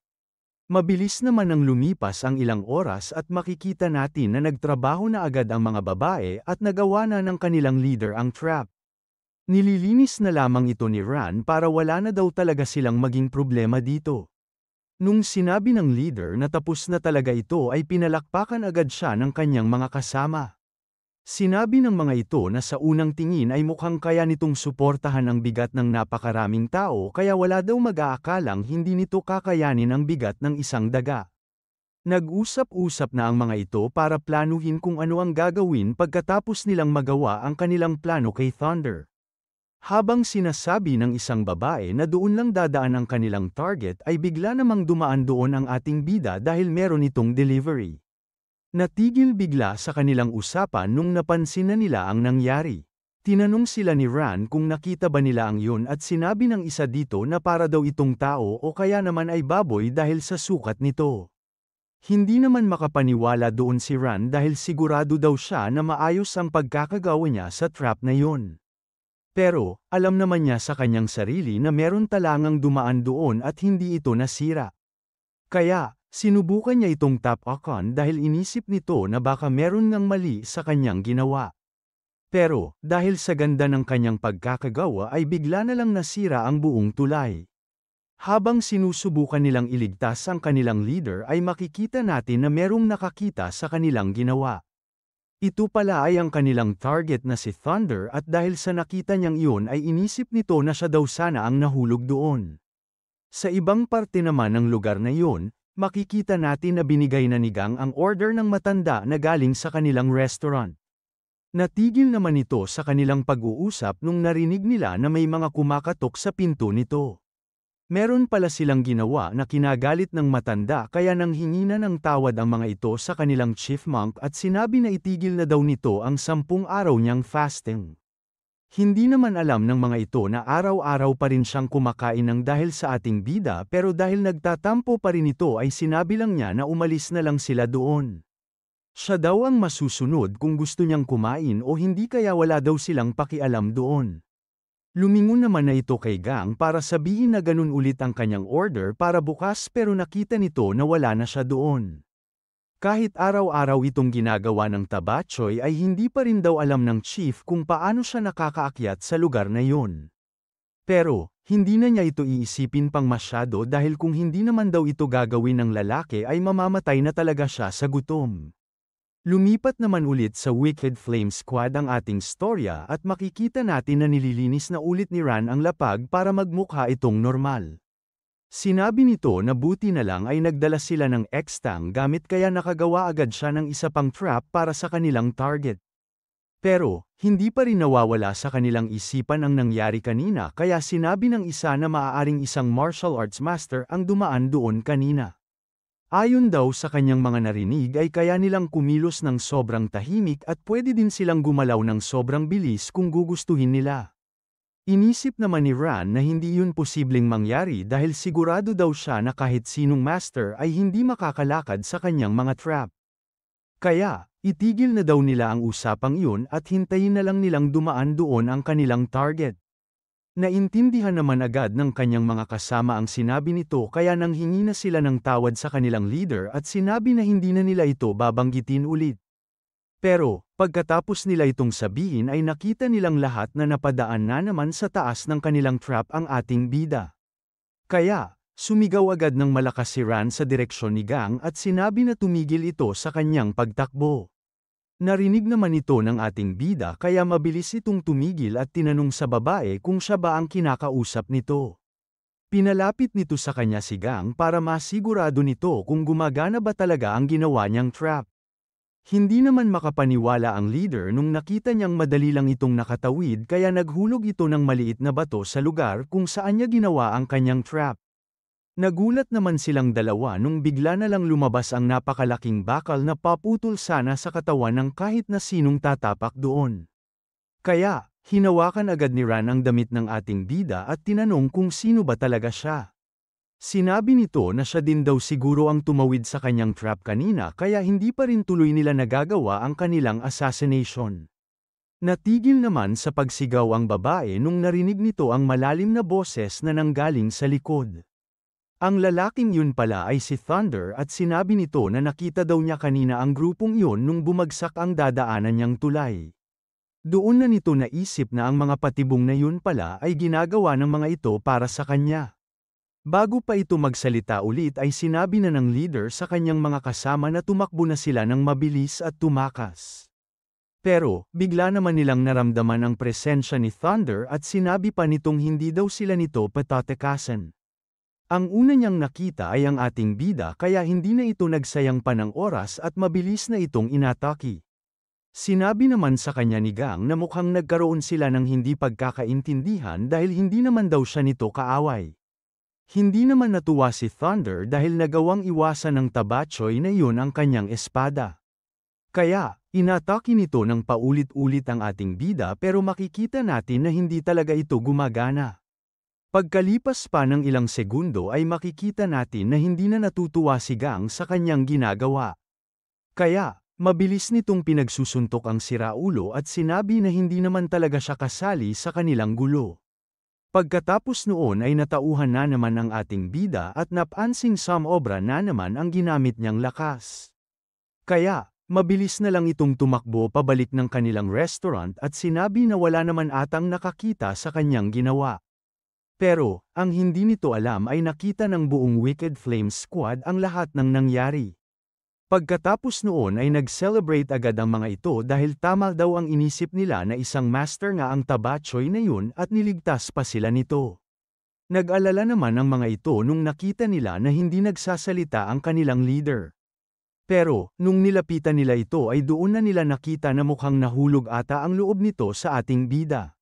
Mabilis naman ang lumipas ang ilang oras at makikita natin na nagtrabaho na agad ang mga babae at nagawa na ng kanilang leader ang trap. Nililinis na lamang ito ni Ran para wala na daw talaga silang maging problema dito. Nung sinabi ng leader na tapos na talaga ito ay pinalakpakan agad siya ng kanyang mga kasama. Sinabi ng mga ito na sa unang tingin ay mukhang kaya nitong suportahan ang bigat ng napakaraming tao kaya wala daw mag-aakalang hindi nito kakayanin ang bigat ng isang daga. Nag-usap-usap na ang mga ito para planuhin kung ano ang gagawin pagkatapos nilang magawa ang kanilang plano kay Thunder. Habang sinasabi ng isang babae na doon lang dadaan ang kanilang target ay bigla namang dumaan doon ang ating bida dahil meron itong delivery. Natigil bigla sa kanilang usapan nung napansin na nila ang nangyari. Tinanong sila ni Ran kung nakita ba nila ang yun at sinabi ng isa dito na para daw itong tao o kaya naman ay baboy dahil sa sukat nito. Hindi naman makapaniwala doon si Ran dahil sigurado daw siya na maayos ang pagkakagawa niya sa trap na yun. Pero, alam naman niya sa kanyang sarili na meron talangang dumaan doon at hindi ito nasira. Kaya, sinubukan niya itong tapakan dahil inisip nito na baka meron ngang mali sa kanyang ginawa. Pero, dahil sa ganda ng kanyang pagkakagawa ay bigla na lang nasira ang buong tulay. Habang sinusubukan nilang iligtas ang kanilang leader ay makikita natin na merong nakakita sa kanilang ginawa. Ito pala ay ang kanilang target na si Thunder at dahil sa nakita niyang iyon ay inisip nito na siya daw sana ang nahulog doon. Sa ibang parte naman ng lugar na iyon, makikita natin na binigay na ni Gang ang order ng matanda na galing sa kanilang restaurant. Natigil naman ito sa kanilang pag-uusap nung narinig nila na may mga kumakatok sa pinto nito. Meron pala silang ginawa na kinagalit ng matanda kaya nanghingi na ng tawad ang mga ito sa kanilang chief monk at sinabi na itigil na daw nito ang 10 araw niyang fasting. Hindi naman alam ng mga ito na araw-araw pa rin siyang kumakain ng dahil sa ating bida pero dahil nagtatampo pa rin ito ay sinabi lang niya na umalis na lang sila doon. Siya daw ang masusunod kung gusto niyang kumain o hindi kaya wala daw silang pakialam doon. Lumingon naman na ito kay Gang para sabihin na ganun ulit ang kanyang order para bukas pero nakita nito na wala na siya doon. Kahit araw-araw itong ginagawa ng Tabachoy ay hindi pa rin daw alam ng chief kung paano siya nakakaakyat sa lugar na yun. Pero, hindi na niya ito iisipin pang masyado dahil kung hindi naman daw ito gagawin ng lalaki ay mamamatay na talaga siya sa gutom. Lumipat naman ulit sa Wicked Flame Squad ang ating storya at makikita natin na nililinis na ulit ni Ran ang lapag para magmukha itong normal. Sinabi nito na buti na lang ay nagdala sila ng X-Tang gamit kaya nakagawa agad siya ng isa pang trap para sa kanilang target. Pero, hindi pa rin nawawala sa kanilang isipan ang nangyari kanina kaya sinabi ng isa na maaaring isang martial arts master ang dumaan doon kanina. Ayon daw sa kanyang mga narinig ay kaya nilang kumilos ng sobrang tahimik at pwede din silang gumalaw ng sobrang bilis kung gugustuhin nila. Inisip naman ni Ran na hindi yun posibleng mangyari dahil sigurado daw siya na kahit sinong master ay hindi makakalakad sa kanyang mga trap. Kaya, itigil na daw nila ang usapang iyon at hintayin na lang nilang dumaan doon ang kanilang target. Naintindihan naman agad ng kanyang mga kasama ang sinabi nito kaya nanghingi na sila ng tawad sa kanilang leader at sinabi na hindi na nila ito babanggitin ulit. Pero, pagkatapos nila itong sabihin ay nakita nilang lahat na napadaan na naman sa taas ng kanilang trap ang ating bida. Kaya, sumigaw agad ng malakas si Ran sa direksyon ni Gang at sinabi na tumigil ito sa kanyang pagtakbo. Narinig naman ito ng ating bida kaya mabilis itong tumigil at tinanong sa babae kung siya ba ang kinakausap nito. Pinalapit nito sa kanya si Gang para masigurado nito kung gumagana ba talaga ang ginawa niyang trap. Hindi naman makapaniwala ang leader nung nakita niyang madali lang itong nakatawid kaya naghulog ito ng maliit na bato sa lugar kung saan niya ginawa ang kanyang trap. Nagulat naman silang dalawa nung bigla na lang lumabas ang napakalaking bakal na paputol sana sa katawan ng kahit na sinong tatapak doon. Kaya, hinawakan agad ni Ran ang damit ng ating bida at tinanong kung sino ba talaga siya. Sinabi nito na siya din daw siguro ang tumawid sa kanyang trap kanina kaya hindi pa rin tuloy nila nagagawa ang kanilang assassination. Natigil naman sa pagsigaw ang babae nung narinig nito ang malalim na boses na nanggaling sa likod. Ang lalaking yun pala ay si Thunder at sinabi nito na nakita daw niya kanina ang grupong yun nung bumagsak ang dadaanan niyang tulay. Doon na nito naisip na ang mga patibong na yun pala ay ginagawa ng mga ito para sa kanya. Bago pa ito magsalita ulit ay sinabi na ng leader sa kanyang mga kasama na tumakbo na sila ng mabilis at tumakas. Pero, bigla naman nilang naramdaman ang presensya ni Thunder at sinabi pa nitong hindi daw sila nito patatekasan. Ang una niyang nakita ay ang ating bida kaya hindi na ito nagsayang pa ng oras at mabilis na itong inatake. Sinabi naman sa kanya ni Gang na mukhang nagkaroon sila ng hindi pagkakaintindihan dahil hindi naman daw siya nito kaaway. Hindi naman natuwa si Thunder dahil nagawang iwasan ng Tabachoy na iyon ang kanyang espada. Kaya, inatake nito ng paulit-ulit ang ating bida pero makikita natin na hindi talaga ito gumagana. Pagkalipas pa ng ilang segundo ay makikita natin na hindi na natutuwa si Gang sa kanyang ginagawa. Kaya, Mabilis nitong pinagsusuntok ang siraulo at sinabi na hindi naman talaga siya kasali sa kanilang gulo. Pagkatapos noon ay natauhan na naman ang ating bida at napansing sobra na naman ang ginamit niyang lakas. Kaya, mabilis na lang itong tumakbo pabalik ng kanilang restaurant at sinabi na wala naman atang nakakita sa kanyang ginawa. Pero, ang hindi nito alam ay nakita ng buong Wicked Flames Squad ang lahat ng nangyari. Pagkatapos noon ay nag-celebrate agad ang mga ito dahil tama daw ang inisip nila na isang master nga ang Tabachoy na yun at niligtas pa sila nito. Nag-alala naman ang mga ito nung nakita nila na hindi nagsasalita ang kanilang leader. Pero, nung nilapitan nila ito ay doon na nila nakita na mukhang nahulog ata ang loob nito sa ating bida.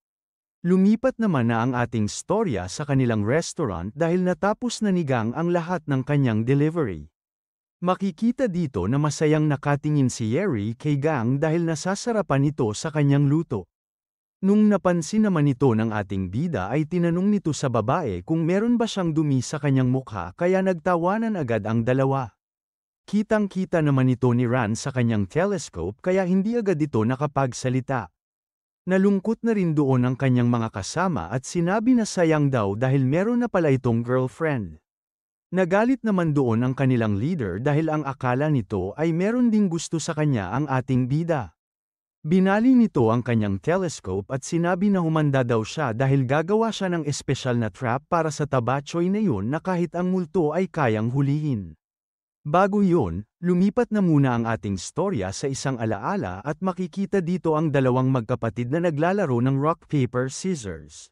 Lumipat naman na ang ating storya sa kanilang restaurant dahil natapos na ni Gang ang lahat ng kanyang delivery. Makikita dito na masayang nakatingin si Yeri kay Gang dahil nasasarapan ito sa kanyang luto. Nung napansin naman ito ng ating bida ay tinanong nito sa babae kung meron ba siyang dumi sa kanyang mukha kaya nagtawanan agad ang dalawa. Kitang-kita naman ito ni Ran sa kanyang telescope kaya hindi agad ito nakapagsalita. Nalungkot na rin doon ang kanyang mga kasama at sinabi na sayang daw dahil meron na pala itong girlfriend. Nagalit naman doon ang kanilang leader dahil ang akala nito ay meron ding gusto sa kanya ang ating bida. Binali nito ang kanyang telescope at sinabi na humanda daw siya dahil gagawa siya ng espesyal na trap para sa Tabachoy na yun na kahit ang multo ay kayang hulihin. Bago yun, lumipat na muna ang ating storya sa isang alaala at makikita dito ang dalawang magkapatid na naglalaro ng rock paper scissors.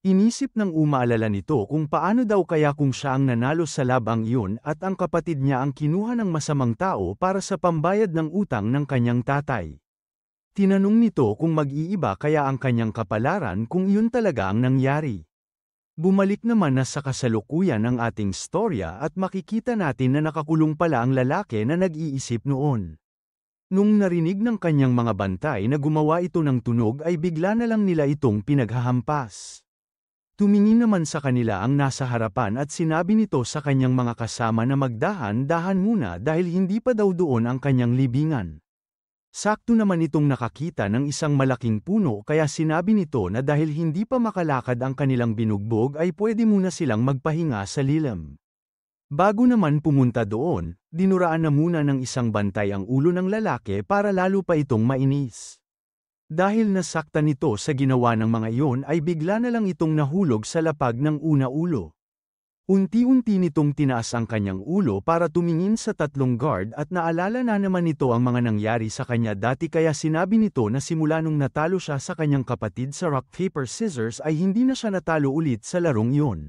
Inisip ng umaalala nito kung paano daw kaya kung siya ang nanalo sa labang yun at ang kapatid niya ang kinuha ng masamang tao para sa pambayad ng utang ng kanyang tatay. Tinanong nito kung mag-iiba kaya ang kanyang kapalaran kung iyon talaga ang nangyari. Bumalik naman na sa kasalukuyan ang ating storya at makikita natin na nakakulong pala ang lalaki na nag-iisip noon. Nung narinig ng kanyang mga bantay na gumawa ito ng tunog ay bigla na lang nila itong pinaghahampas. Tumingin naman sa kanila ang nasa harapan at sinabi nito sa kanyang mga kasama na magdahan-dahan muna dahil hindi pa daw doon ang kanyang libingan. Sakto naman itong nakakita ng isang malaking puno kaya sinabi nito na dahil hindi pa makalakad ang kanilang binugbog ay pwede muna silang magpahinga sa lilim. Bago naman pumunta doon, dinuraan na muna ng isang bantay ang ulo ng lalaki para lalo pa itong mainis. Dahil nasaktan nito sa ginawa ng mga iyon ay bigla na lang itong nahulog sa lapag ng una ulo. Unti-unti nitong tinaas ang kanyang ulo para tumingin sa tatlong guard at naalala na naman nito ang mga nangyari sa kanya dati kaya sinabi nito na simula nung natalo siya sa kanyang kapatid sa rock paper scissors ay hindi na siya natalo ulit sa larong yun.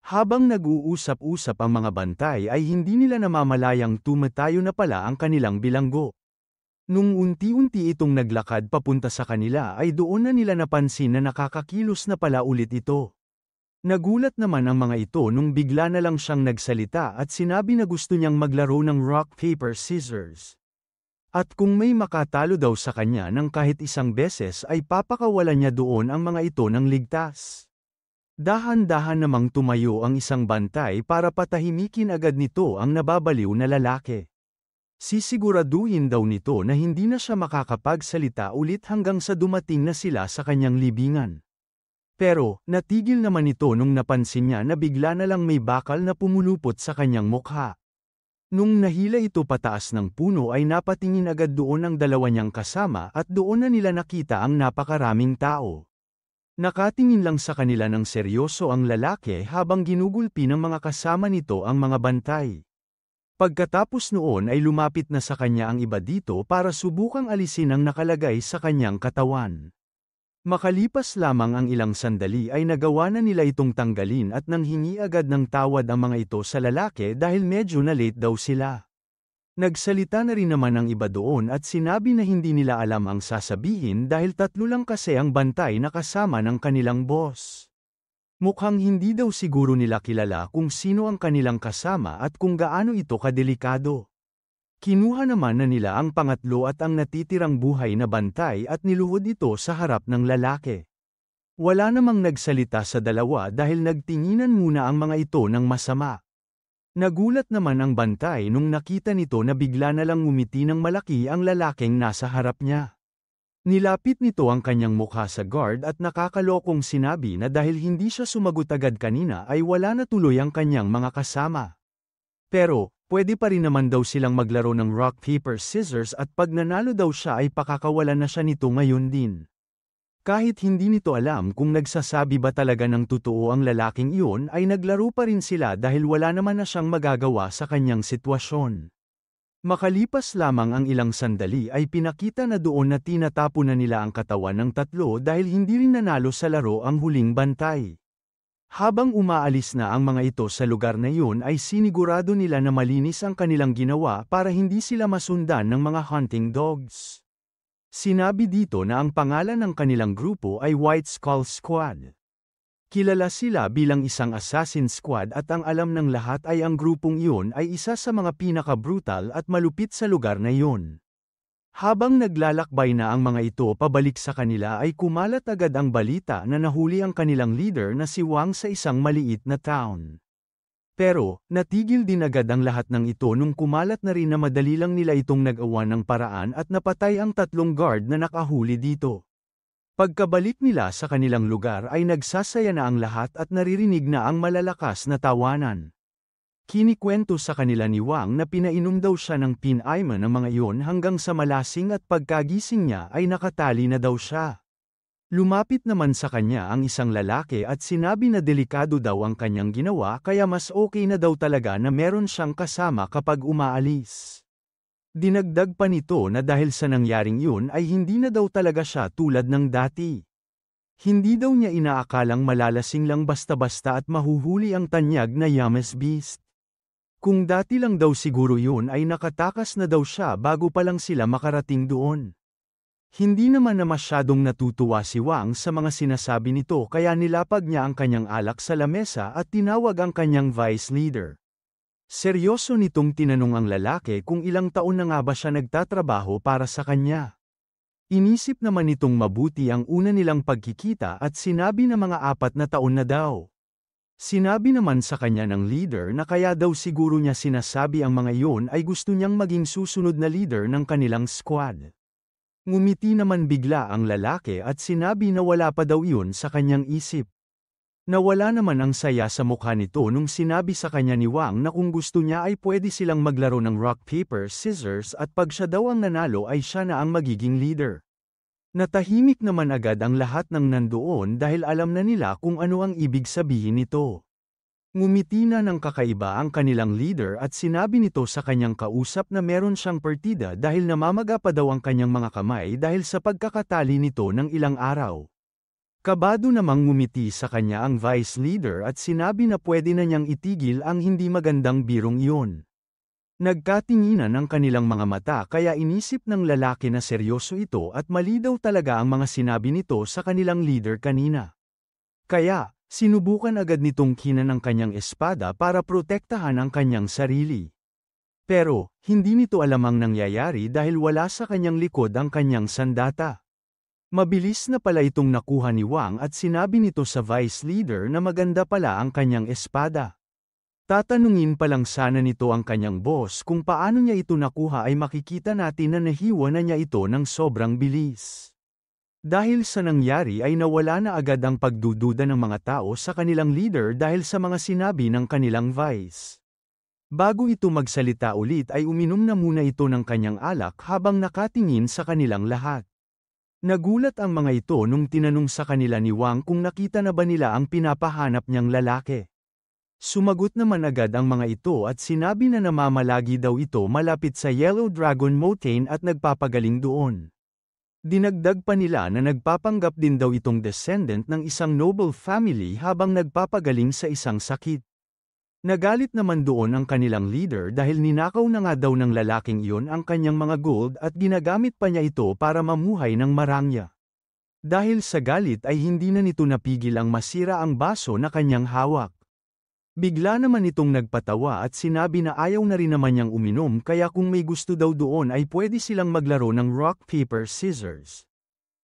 Habang nag-uusap-usap ang mga bantay ay hindi nila namamalayang tumatayo na pala ang kanilang bilanggo. Nung unti-unti itong naglakad papunta sa kanila ay doon na nila napansin na nakakakilos na pala ulit ito. Nagulat naman ang mga ito nung bigla na lang siyang nagsalita at sinabi na gusto niyang maglaro ng rock paper scissors. At kung may makatalo daw sa kanya ng kahit isang beses ay papakawalan niya doon ang mga ito ng ligtas. Dahan-dahan namang tumayo ang isang bantay para patahimikin agad nito ang nababaliw na lalaki. Sisiguraduhin daw nito na hindi na siya makakapagsalita ulit hanggang sa dumating na sila sa kanyang libingan. Pero, natigil naman ito nung napansin niya na bigla na lang may bakal na pumulupot sa kanyang mukha. Nung nahila ito pataas ng puno ay napatingin agad doon ang dalawa niyang kasama at doon na nila nakita ang napakaraming tao. Nakatingin lang sa kanila ng seryoso ang lalaki habang ginugulpi ng mga kasama nito ang mga bantay. Pagkatapos noon ay lumapit na sa kanya ang iba dito para subukang alisin ang nakalagay sa kanyang katawan. Makalipas lamang ang ilang sandali ay nagawa na nila itong tanggalin at nanghingi agad ng tawad ang mga ito sa lalaki dahil medyo na late daw sila. Nagsalita na rin naman ang iba doon at sinabi na hindi nila alam ang sasabihin dahil tatlo lang kasi ang bantay na kasama ng kanilang boss. Mukhang hindi daw siguro nila kilala kung sino ang kanilang kasama at kung gaano ito kadelikado. Kinuha naman na nila ang pangatlo at ang natitirang buhay na bantay at niluhod ito sa harap ng lalaki. Wala namang nagsalita sa dalawa dahil nagtinginan muna ang mga ito ng masama. Nagulat naman ang bantay nung nakita nito na bigla na lang ngumiti ng malaki ang lalaking nasa harap niya. Nilapit nito ang kanyang mukha sa guard at nakakalokong sinabi na dahil hindi siya sumagot agad kanina ay wala na tuloy ang kanyang mga kasama. Pero, pwede pa rin naman daw silang maglaro ng rock paper scissors at pag nanalo daw siya ay pakakawalan na siya nito ngayon din. Kahit hindi nito alam kung nagsasabi ba talaga ng totoo ang lalaking iyon ay naglaro pa rin sila dahil wala naman na siyang magagawa sa kanyang sitwasyon. Makalipas lamang ang ilang sandali ay pinakita na doon na tinatapo na nila ang katawan ng tatlo dahil hindi rin nanalo sa laro ang huling bantay. Habang umaalis na ang mga ito sa lugar na iyon ay sinigurado nila na malinis ang kanilang ginawa para hindi sila masundan ng mga hunting dogs. Sinabi dito na ang pangalan ng kanilang grupo ay White Skull Squad. Kilala sila bilang isang assassin squad at ang alam ng lahat ay ang grupong iyon ay isa sa mga pinaka-brutal at malupit sa lugar na iyon. Habang naglalakbay na ang mga ito pabalik sa kanila ay kumalat agad ang balita na nahuli ang kanilang leader na si Wang sa isang maliit na town. Pero, natigil din agad ang lahat ng ito nung kumalat na rin na madali lang nila itong nag-awan ng paraan at napatay ang tatlong guard na nakahuli dito. Pagkabalik nila sa kanilang lugar ay nagsasaya na ang lahat at naririnig na ang malalakas na tawanan. Kinikwento sa kanila ni Wang na pinainom daw siya ng pinaiman ng mga iyon hanggang sa malasing at pagkagising niya ay nakatali na daw siya. Lumapit naman sa kanya ang isang lalaki at sinabi na delikado daw ang kanyang ginawa kaya mas okay na daw talaga na meron siyang kasama kapag umaalis. Dinagdag pa nito na dahil sa nangyaring yun ay hindi na daw talaga siya tulad ng dati. Hindi daw niya inaakalang malalasing lang basta-basta at mahuhuli ang tanyag na Yamas Beast. Kung dati lang daw siguro yun ay nakatakas na daw siya bago pa lang sila makarating doon. Hindi naman na masyadong natutuwa si Wang sa mga sinasabi nito kaya nilapag niya ang kanyang alak sa lamesa at tinawag ang kanyang vice leader. Seryoso nitong tinanong ang lalaki kung ilang taon na nga ba siya nagtatrabaho para sa kanya. Inisip naman nitong mabuti ang una nilang pagkikita at sinabi na mga 4 na taon na daw. Sinabi naman sa kanya ng leader na kaya daw siguro niya sinasabi ang mga iyon ay gusto niyang maging susunod na leader ng kanilang squad. Ngumiti naman bigla ang lalaki at sinabi na wala pa daw iyon sa kanyang isip. Nawala naman ang saya sa mukha nito nung sinabi sa kanya ni Wang na kung gusto niya ay pwede silang maglaro ng rock paper scissors at pag siya daw ang nanalo ay siya na ang magiging leader. Natahimik naman agad ang lahat ng nandoon dahil alam na nila kung ano ang ibig sabihin nito. Ngumiti na ng kakaiba ang kanilang leader at sinabi nito sa kanyang kausap na meron siyang partida dahil namamaga pa daw ang kanyang mga kamay dahil sa pagkakatali nito ng ilang araw. Kabado namang ngumiti sa kanya ang vice leader at sinabi na pwede na niyang itigil ang hindi magandang birong iyon. Nagkatinginan ang kanilang mga mata kaya inisip ng lalaki na seryoso ito at mali daw talaga ang mga sinabi nito sa kanilang leader kanina. Kaya, sinubukan agad nitong kinan ang kanyang espada para protektahan ang kanyang sarili. Pero, hindi nito alam ang nangyayari dahil wala sa kanyang likod ang kanyang sandata. Mabilis na pala itong nakuha ni Wang at sinabi nito sa vice leader na maganda pala ang kanyang espada. Tatanungin pa lang sana nito ang kanyang boss kung paano niya ito nakuha ay makikita natin na nahiwa na niya ito ng sobrang bilis. Dahil sa nangyari ay nawala na agad ang pagdududa ng mga tao sa kanilang leader dahil sa mga sinabi ng kanilang vice. Bago ito magsalita ulit ay uminom na muna ito ng kanyang alak habang nakatingin sa kanilang lahat. Nagulat ang mga ito nung tinanong sa kanila ni Wang kung nakita na ba nila ang pinapahanap niyang lalaki. Sumagot naman agad ang mga ito at sinabi na namamalagi daw ito malapit sa Yellow Dragon Mountain at nagpapagaling doon. Dinagdag pa nila na nagpapanggap din daw itong descendant ng isang noble family habang nagpapagaling sa isang sakit. Nagalit naman doon ang kanilang leader dahil ninakaw na nga daw ng lalaking iyon ang kanyang mga gold at ginagamit pa niya ito para mamuhay ng marangya. Dahil sa galit ay hindi na nito napigil ang masira ang baso na kanyang hawak. Bigla naman itong nagpatawa at sinabi na ayaw na rin naman niyang uminom kaya kung may gusto daw doon ay pwede silang maglaro ng rock paper scissors.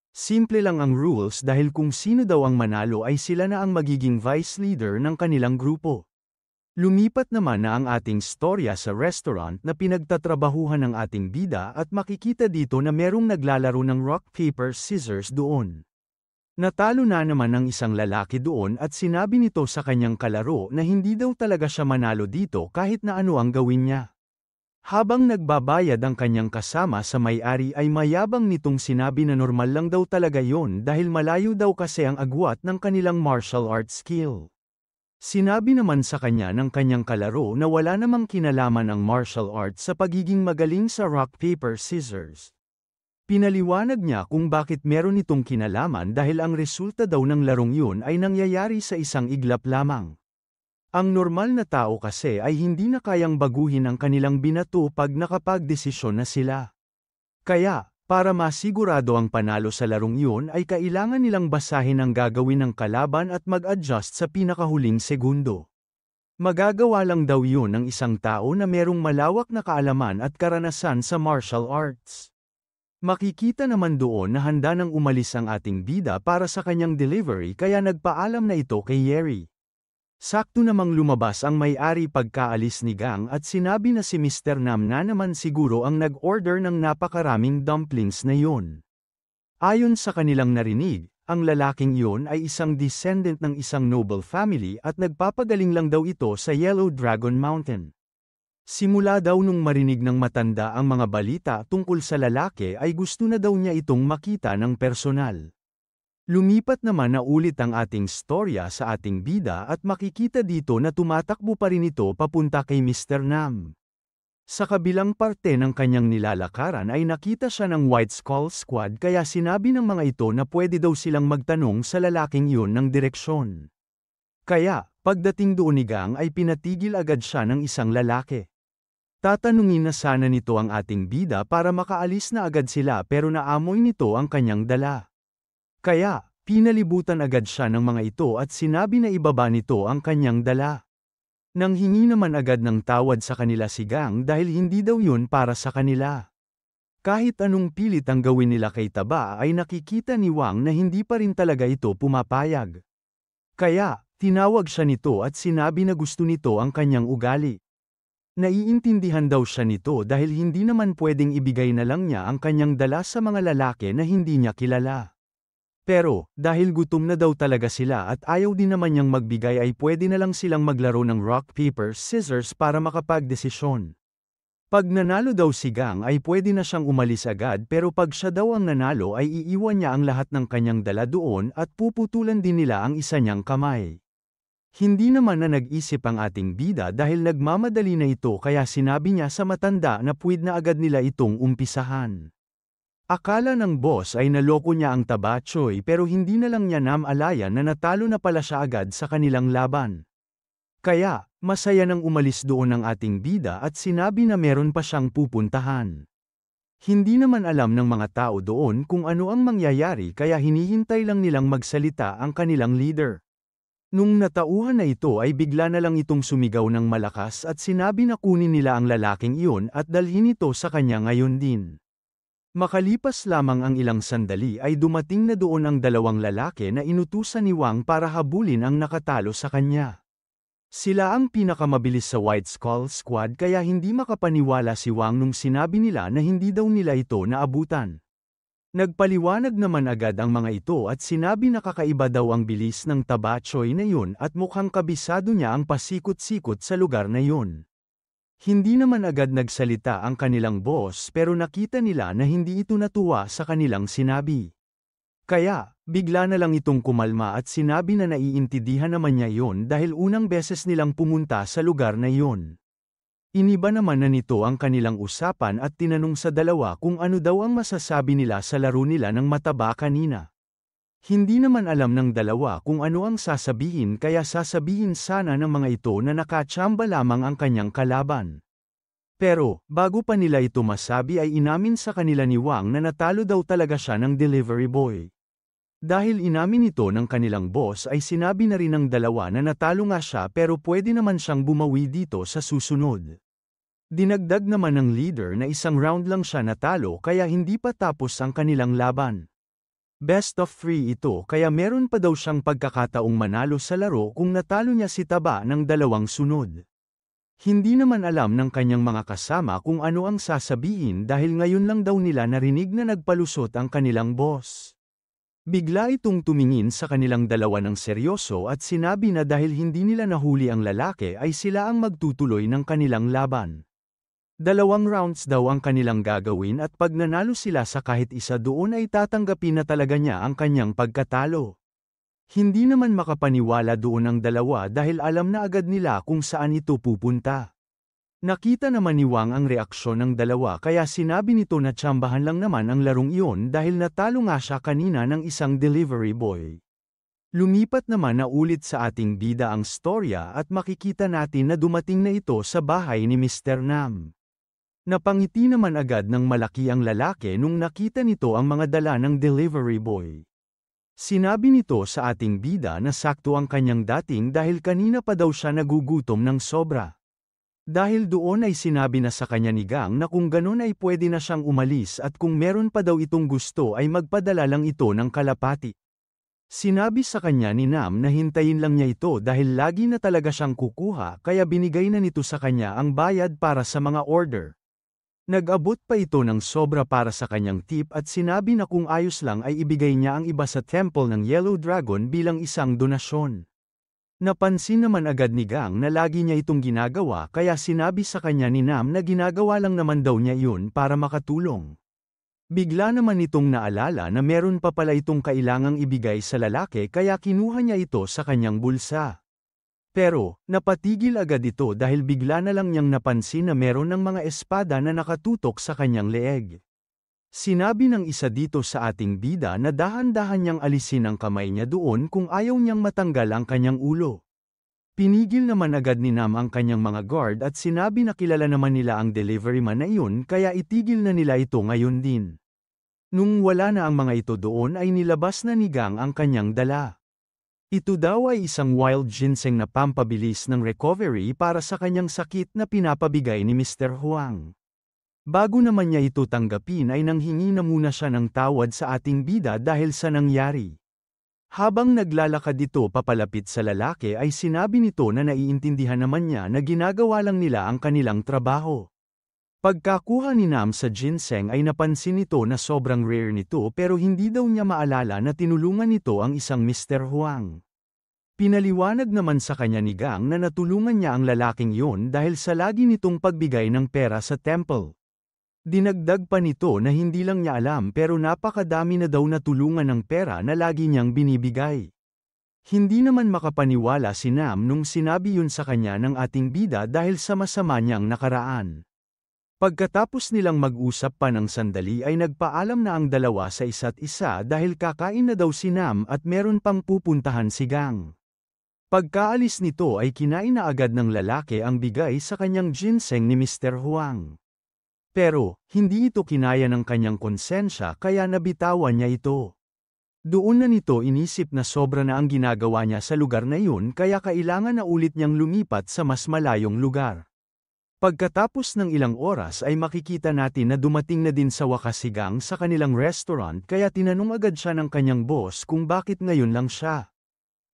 Simple lang ang rules dahil kung sino daw ang manalo ay sila na ang magiging vice leader ng kanilang grupo. Lumipat naman na ang ating storya sa restaurant na pinagtatrabahuhan ng ating bida at makikita dito na merong naglalaro ng rock paper scissors doon. Natalo na naman ang isang lalaki doon at sinabi nito sa kanyang kalaro na hindi daw talaga siya manalo dito kahit na ano ang gawin niya. Habang nagbabayad ang kanyang kasama sa may-ari ay mayabang nitong sinabi na normal lang daw talaga yon dahil malayo daw kasi ang agwat ng kanilang martial arts skill. Sinabi naman sa kanya ng kanyang kalaro na wala namang kinalaman ang martial arts sa pagiging magaling sa rock paper scissors. Pinaliwanag niya kung bakit meron itong kinalaman dahil ang resulta daw ng larong yun ay nangyayari sa isang iglap lamang. Ang normal na tao kasi ay hindi na kayang baguhin ang kanilang binato pag nakapagdesisyon na sila. Kaya, para masigurado ang panalo sa larong yun ay kailangan nilang basahin ang gagawin ng kalaban at mag-adjust sa pinakahuling segundo. Magagawa lang daw yun ng isang tao na merong malawak na kaalaman at karanasan sa martial arts. Makikita naman doon na handa nang umalis ang ating bida para sa kanyang delivery kaya nagpaalam na ito kay Yeri. Sakto namang lumabas ang may-ari pagkaalis ni Gang at sinabi na si Mr. Nam na naman siguro ang nag-order ng napakaraming dumplings na yun. Ayon sa kanilang narinig, ang lalaking yun ay isang descendant ng isang noble family at nagpapagaling lang daw ito sa Yellow Dragon Mountain. Simula daw nung marinig ng matanda ang mga balita tungkol sa lalaki ay gusto na daw niya itong makita ng personal. Lumipat naman na ulit ang ating storya sa ating bida at makikita dito na tumatakbo pa rin ito papunta kay Mr. Nam. Sa kabilang parte ng kanyang nilalakaran ay nakita siya ng White Skull Squad kaya sinabi ng mga ito na pwede daw silang magtanong sa lalaking yun ng direksyon. Kaya, pagdating doon ni Gang ay pinatigil agad siya ng isang lalaki. Tatanungin na sana nito ang ating bida para makaalis na agad sila pero naamoy nito ang kanyang dala. Kaya, pinalibutan agad siya ng mga ito at sinabi na ibaba nito ang kanyang dala. Nang hingi naman agad ng tawad sa kanila si Gang dahil hindi daw yun para sa kanila. Kahit anong pilit ang gawin nila kay Taba ay nakikita ni Wang na hindi pa rin talaga ito pumapayag. Kaya, tinawag siya nito at sinabi na gusto nito ang kanyang ugali. Naiintindihan daw siya nito dahil hindi naman pwedeng ibigay na lang niya ang kanyang dala sa mga lalaki na hindi niya kilala. Pero, dahil gutom na daw talaga sila at ayaw din naman niyang magbigay ay pwede na lang silang maglaro ng rock paper scissors para makapagdesisyon. Pag nanalo daw si Gang ay pwede na siyang umalis agad pero pag siya daw ang nanalo ay iiwan niya ang lahat ng kanyang dala doon at puputulan din nila ang isa niyang kamay. Hindi naman na nag-isip ang ating bida dahil nagmamadali na ito kaya sinabi niya sa matanda na pwede na agad nila itong umpisahan. Akala ng boss ay naloko niya ang Taba Choi pero hindi na lang niya namalayan na natalo na pala siya agad sa kanilang laban. Kaya, masaya nang umalis doon ang ating bida at sinabi na meron pa siyang pupuntahan. Hindi naman alam ng mga tao doon kung ano ang mangyayari kaya hinihintay lang nilang magsalita ang kanilang leader. Nung natauhan na ito ay bigla na lang itong sumigaw ng malakas at sinabi na kunin nila ang lalaking iyon at dalhin ito sa kanya ngayon din. Makalipas lamang ang ilang sandali ay dumating na doon ang dalawang lalaki na inutusan ni Wang para habulin ang nakatalo sa kanya. Sila ang pinakamabilis sa White Skull Squad kaya hindi makapaniwala si Wang nung sinabi nila na hindi daw nila ito naabutan. Nagpaliwanag naman agad ang mga ito at sinabi na kakaiba daw ang bilis ng Taba Choi na yun at mukhang kabisado niya ang pasikot-sikot sa lugar na yun. Hindi naman agad nagsalita ang kanilang boss pero nakita nila na hindi ito natuwa sa kanilang sinabi. Kaya, bigla na lang itong kumalma at sinabi na naiintindihan naman niya yon dahil unang beses nilang pumunta sa lugar na yon. Iniba naman na nito ang kanilang usapan at tinanong sa dalawa kung ano daw ang masasabi nila sa laro nila ng mataba kanina. Hindi naman alam ng dalawa kung ano ang sasabihin kaya sasabihin sana ng mga ito na nakatsamba lamang ang kanyang kalaban. Pero, bago pa nila ito masabi ay inamin sa kanila ni Wang na natalo daw talaga siya ng delivery boy. Dahil inamin ito ng kanilang boss ay sinabi na rin ng dalawa na natalo nga siya pero pwede naman siyang bumawi dito sa susunod. Dinagdag naman ng leader na isang round lang siya natalo kaya hindi pa tapos ang kanilang laban. Best of 3 ito kaya meron pa daw siyang pagkakataong manalo sa laro kung natalo niya si Taba ng dalawang sunod. Hindi naman alam ng kanyang mga kasama kung ano ang sasabihin dahil ngayon lang daw nila narinig na nagpalusot ang kanilang boss. Bigla itong tumingin sa kanilang dalawa ng seryoso at sinabi na dahil hindi nila nahuli ang lalaki ay sila ang magtutuloy ng kanilang laban. 2 rounds daw ang kanilang gagawin at pag nanalo sila sa kahit isa doon ay tatanggapin na talaga niya ang kanyang pagkatalo. Hindi naman makapaniwala doon ang dalawa dahil alam na agad nila kung saan ito pupunta. Nakita naman ni Wang ang reaksyon ng dalawa kaya sinabi nito na tsambahan lang naman ang larong iyon dahil natalo nga siya kanina ng isang delivery boy. Lumipat naman na ulit sa ating bida ang storya at makikita natin na dumating na ito sa bahay ni Mr. Nam. Napangiti naman agad ng malaki ang lalaki nung nakita nito ang mga dala ng delivery boy. Sinabi nito sa ating bida na sakto ang kanyang dating dahil kanina pa daw siya nagugutom ng sobra. Dahil doon ay sinabi na sa kanya ni Gang na kung ganun ay pwede na siyang umalis at kung meron pa daw itong gusto ay magpadala lang ito ng kalapati. Sinabi sa kanya ni Nam na hintayin lang niya ito dahil lagi na talaga siyang kukuha kaya binigay na nito sa kanya ang bayad para sa mga order. Nag-abot pa ito ng sobra para sa kanyang tip at sinabi na kung ayos lang ay ibigay niya ang iba sa temple ng Yellow Dragon bilang isang donasyon. Napansin naman agad ni Gang na lagi niya itong ginagawa kaya sinabi sa kanya ni Nam na ginagawa lang naman daw niya iyon para makatulong. Bigla naman itong naalala na meron pa pala itong kailangang ibigay sa lalaki kaya kinuha niya ito sa kanyang bulsa. Pero, napatigil agad ito dahil bigla na lang niyang napansin na meron ng mga espada na nakatutok sa kanyang leeg. Sinabi ng isa dito sa ating bida na dahan-dahan niyang alisin ang kamay niya doon kung ayaw niyang matanggal ang kanyang ulo. Pinigil naman agad ni Nam ang kanyang mga guard at sinabi na kilala naman nila ang delivery man na iyon kaya itigil na nila ito ngayon din. Nung wala na ang mga ito doon ay nilabas na ni Gang ang kanyang dala. Ito daw ay isang wild ginseng na pampabilis ng recovery para sa kanyang sakit na pinapabigay ni Mr. Huang. Bago naman niya ito tanggapin ay nanghingi na muna siya ng tawad sa ating bida dahil sa nangyari. Habang naglalakad ito papalapit sa lalaki ay sinabi nito na naiintindihan naman niya na ginagawa lang nila ang kanilang trabaho. Pagkakuha ni Nam sa ginseng ay napansin nito na sobrang rare nito pero hindi daw niya maalala na tinulungan nito ang isang Mr. Huang. Pinaliwanag naman sa kanya ni Gang na natulungan niya ang lalaking yon dahil sa lagi nitong pagbigay ng pera sa temple. Dinagdag pa nito na hindi lang niya alam pero napakadami na daw natulungan ng pera na lagi niyang binibigay. Hindi naman makapaniwala si Nam nung sinabi yun sa kanya ng ating bida dahil sa masama niyang nakaraan. Pagkatapos nilang mag-usap pa ng sandali ay nagpaalam na ang dalawa sa isa't isa dahil kakain na daw si Nam at meron pang pupuntahan si Gang. Pagkaalis nito ay kinain na agad ng lalaki ang bigay sa kanyang ginseng ni Mr. Huang. Pero, hindi ito kinaya ng kanyang konsensya kaya nabitawan niya ito. Doon na nito inisip na sobra na ang ginagawa niya sa lugar na yun kaya kailangan na ulit niyang lumipat sa mas malayong lugar. Pagkatapos ng ilang oras ay makikita natin na dumating na din sa wakas si Gang sa kanilang restaurant kaya tinanong agad siya ng kanyang boss kung bakit ngayon lang siya.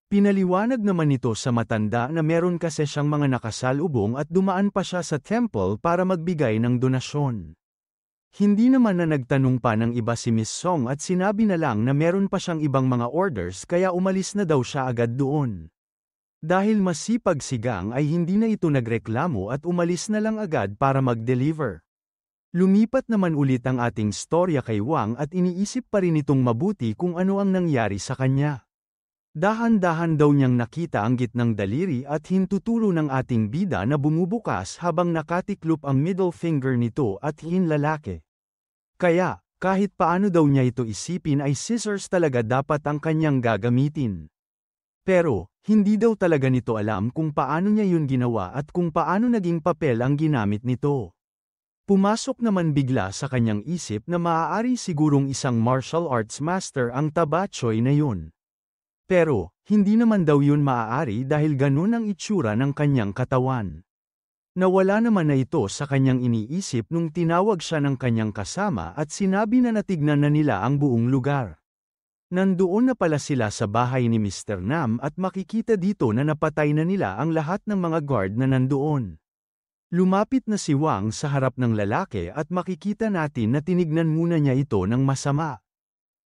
Pinaliwanag naman nito sa matanda na meron kasi siyang mga nakasalubong at dumaan pa siya sa temple para magbigay ng donasyon. Hindi naman na nagtanong pa ng iba si Miss Song at sinabi na lang na meron pa siyang ibang mga orders kaya umalis na daw siya agad doon. Dahil masipag si Gang ay hindi na ito nagreklamo at umalis na lang agad para mag-deliver. Lumipat naman ulit ang ating storya kay Wang at iniisip pa rin itong mabuti kung ano ang nangyari sa kanya. Dahan-dahan daw niyang nakita ang gitnang daliri at hintutulo ng ating bida na bumubukas habang nakatiklop ang middle finger nito at hinlalaki. Kaya, kahit paano daw niya ito isipin ay scissors talaga dapat ang kanyang gagamitin. Pero, hindi daw talaga nito alam kung paano niya yun ginawa at kung paano naging papel ang ginamit nito. Pumasok naman bigla sa kanyang isip na maaari sigurong isang martial arts master ang Tabachoy na yun. Pero, hindi naman daw yun maaari dahil ganun ang itsura ng kanyang katawan. Nawala naman na ito sa kanyang iniisip nung tinawag siya ng kanyang kasama at sinabi na natignan na nila ang buong lugar. Nandoon na pala sila sa bahay ni Mr. Nam at makikita dito na napatay na nila ang lahat ng mga guard na nandoon. Lumapit na si Wang sa harap ng lalaki at makikita natin na tinignan muna niya ito ng masama.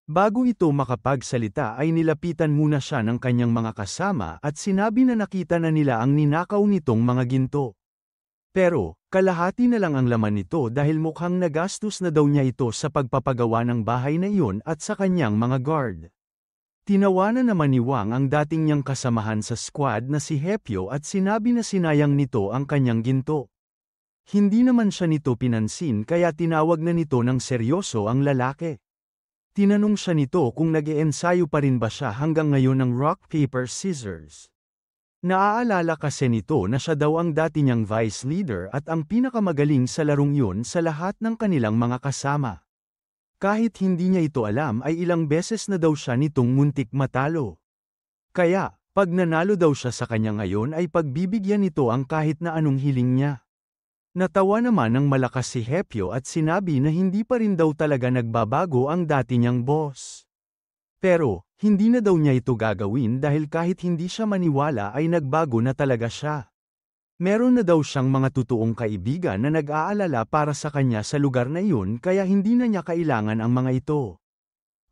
Bago ito makapagsalita ay nilapitan muna siya ng kanyang mga kasama at sinabi na nakita na nila ang ninakaw nitong mga ginto. Pero, kalahati na lang ang laman nito dahil mukhang nagastos na daw niya ito sa pagpapagawa ng bahay na iyon at sa kanyang mga guard. Tinawanan naman ni Wang ang dating niyang kasamahan sa squad na si Hepyo at sinabi na sinayang nito ang kanyang ginto. Hindi naman siya nito pinansin kaya tinawag na nito ng seryoso ang lalaki. Tinanong siya nito kung nag-iensayo pa rin ba siya hanggang ngayon ng rock, paper, scissors. Naaalala kasi nito na siya daw ang dati niyang vice leader at ang pinakamagaling sa larong yun sa lahat ng kanilang mga kasama. Kahit hindi niya ito alam ay ilang beses na daw siya nitong muntik matalo. Kaya, pag nanalo daw siya sa kanya ngayon ay pagbibigyan nito ang kahit na anong hiling niya. Natawa naman ng malakas si Hepyo at sinabi na hindi pa rin daw talaga nagbabago ang dati niyang boss. Pero, hindi na daw niya ito gagawin dahil kahit hindi siya maniwala ay nagbago na talaga siya. Meron na daw siyang mga totoong kaibigan na nag-aalala para sa kanya sa lugar na iyon kaya hindi na niya kailangan ang mga ito.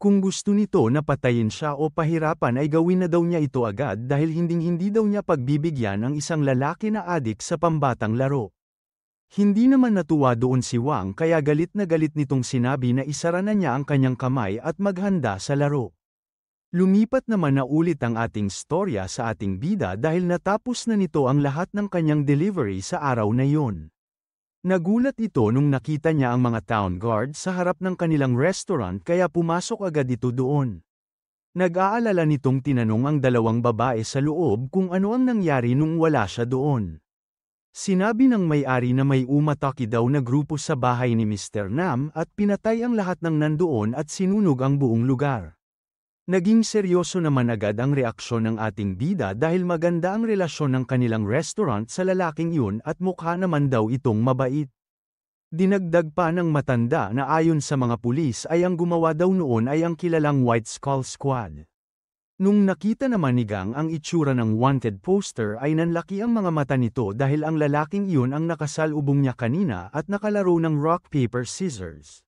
Kung gusto nito na patayin siya o pahirapan ay gawin na daw niya ito agad dahil hindi daw niya pagbibigyan ang isang lalaki na adik sa pambatang laro. Hindi naman natuwa doon si Wang kaya galit na galit nitong sinabi na isara na niya ang kanyang kamay at maghanda sa laro. Lumipat naman na ulit ang ating storya sa ating bida dahil natapos na nito ang lahat ng kanyang delivery sa araw na iyon. Nagulat ito nung nakita niya ang mga town guard sa harap ng kanilang restaurant kaya pumasok agad ito doon. Nag-aalala nitong tinanong ang dalawang babae sa loob kung ano ang nangyari nung wala siya doon. Sinabi ng may-ari na may umatake daw na grupo sa bahay ni Mr. Nam at pinatay ang lahat ng nandoon at sinunog ang buong lugar. Naging seryoso naman agad ang reaksyon ng ating bida dahil maganda ang relasyon ng kanilang restaurant sa lalaking yun at mukha naman daw itong mabait. Dinagdag pa ng matanda na ayon sa mga pulis ay ang gumawa daw noon ay ang kilalang White Skull Squad. Nung nakita naman ni Gang ang itsura ng wanted poster ay nanlaki ang mga mata nito dahil ang lalaking iyon ang nakasalubong niya kanina at nakalaro ng rock, paper, scissors.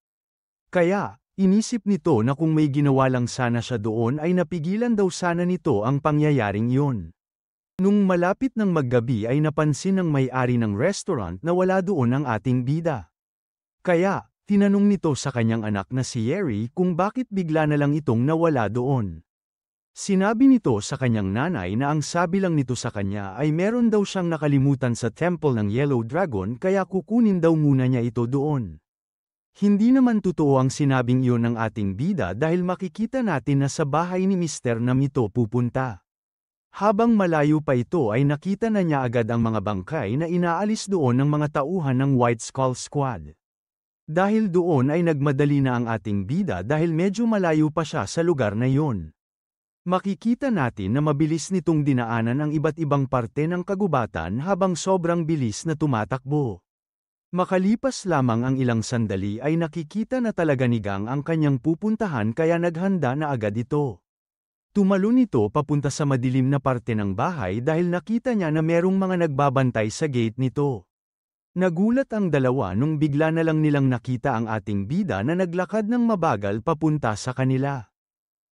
Kaya, inisip nito na kung may ginawa lang sana siya doon ay napigilan daw sana nito ang pangyayaring iyon. Nung malapit ng maggabi ay napansin ng may-ari ng restaurant na wala doon ang ating bida. Kaya, tinanong nito sa kanyang anak na si Yeri kung bakit bigla na lang itong nawala doon. Sinabi nito sa kanyang nanay na ang sabi lang nito sa kanya ay meron daw siyang nakalimutan sa temple ng Yellow Dragon kaya kukunin daw muna niya ito doon. Hindi naman totoo ang sinabing iyon ng ating bida dahil makikita natin na sa bahay ni Mr. Nam ito pupunta. Habang malayo pa ito ay nakita na niya agad ang mga bangkay na inaalis doon ng mga tauhan ng White Skull Squad. Dahil doon ay nagmadali na ang ating bida dahil medyo malayo pa siya sa lugar na iyon. Makikita natin na mabilis nitong dinaanan ang iba't ibang parte ng kagubatan habang sobrang bilis na tumatakbo. Makalipas lamang ang ilang sandali ay nakikita na talaga ni Gang ang kanyang pupuntahan kaya naghanda na agad ito. Tumalon ito papunta sa madilim na parte ng bahay dahil nakita niya na merong mga nagbabantay sa gate nito. Nagulat ang dalawa nung bigla na lang nilang nakita ang ating bida na naglakad ng mabagal papunta sa kanila.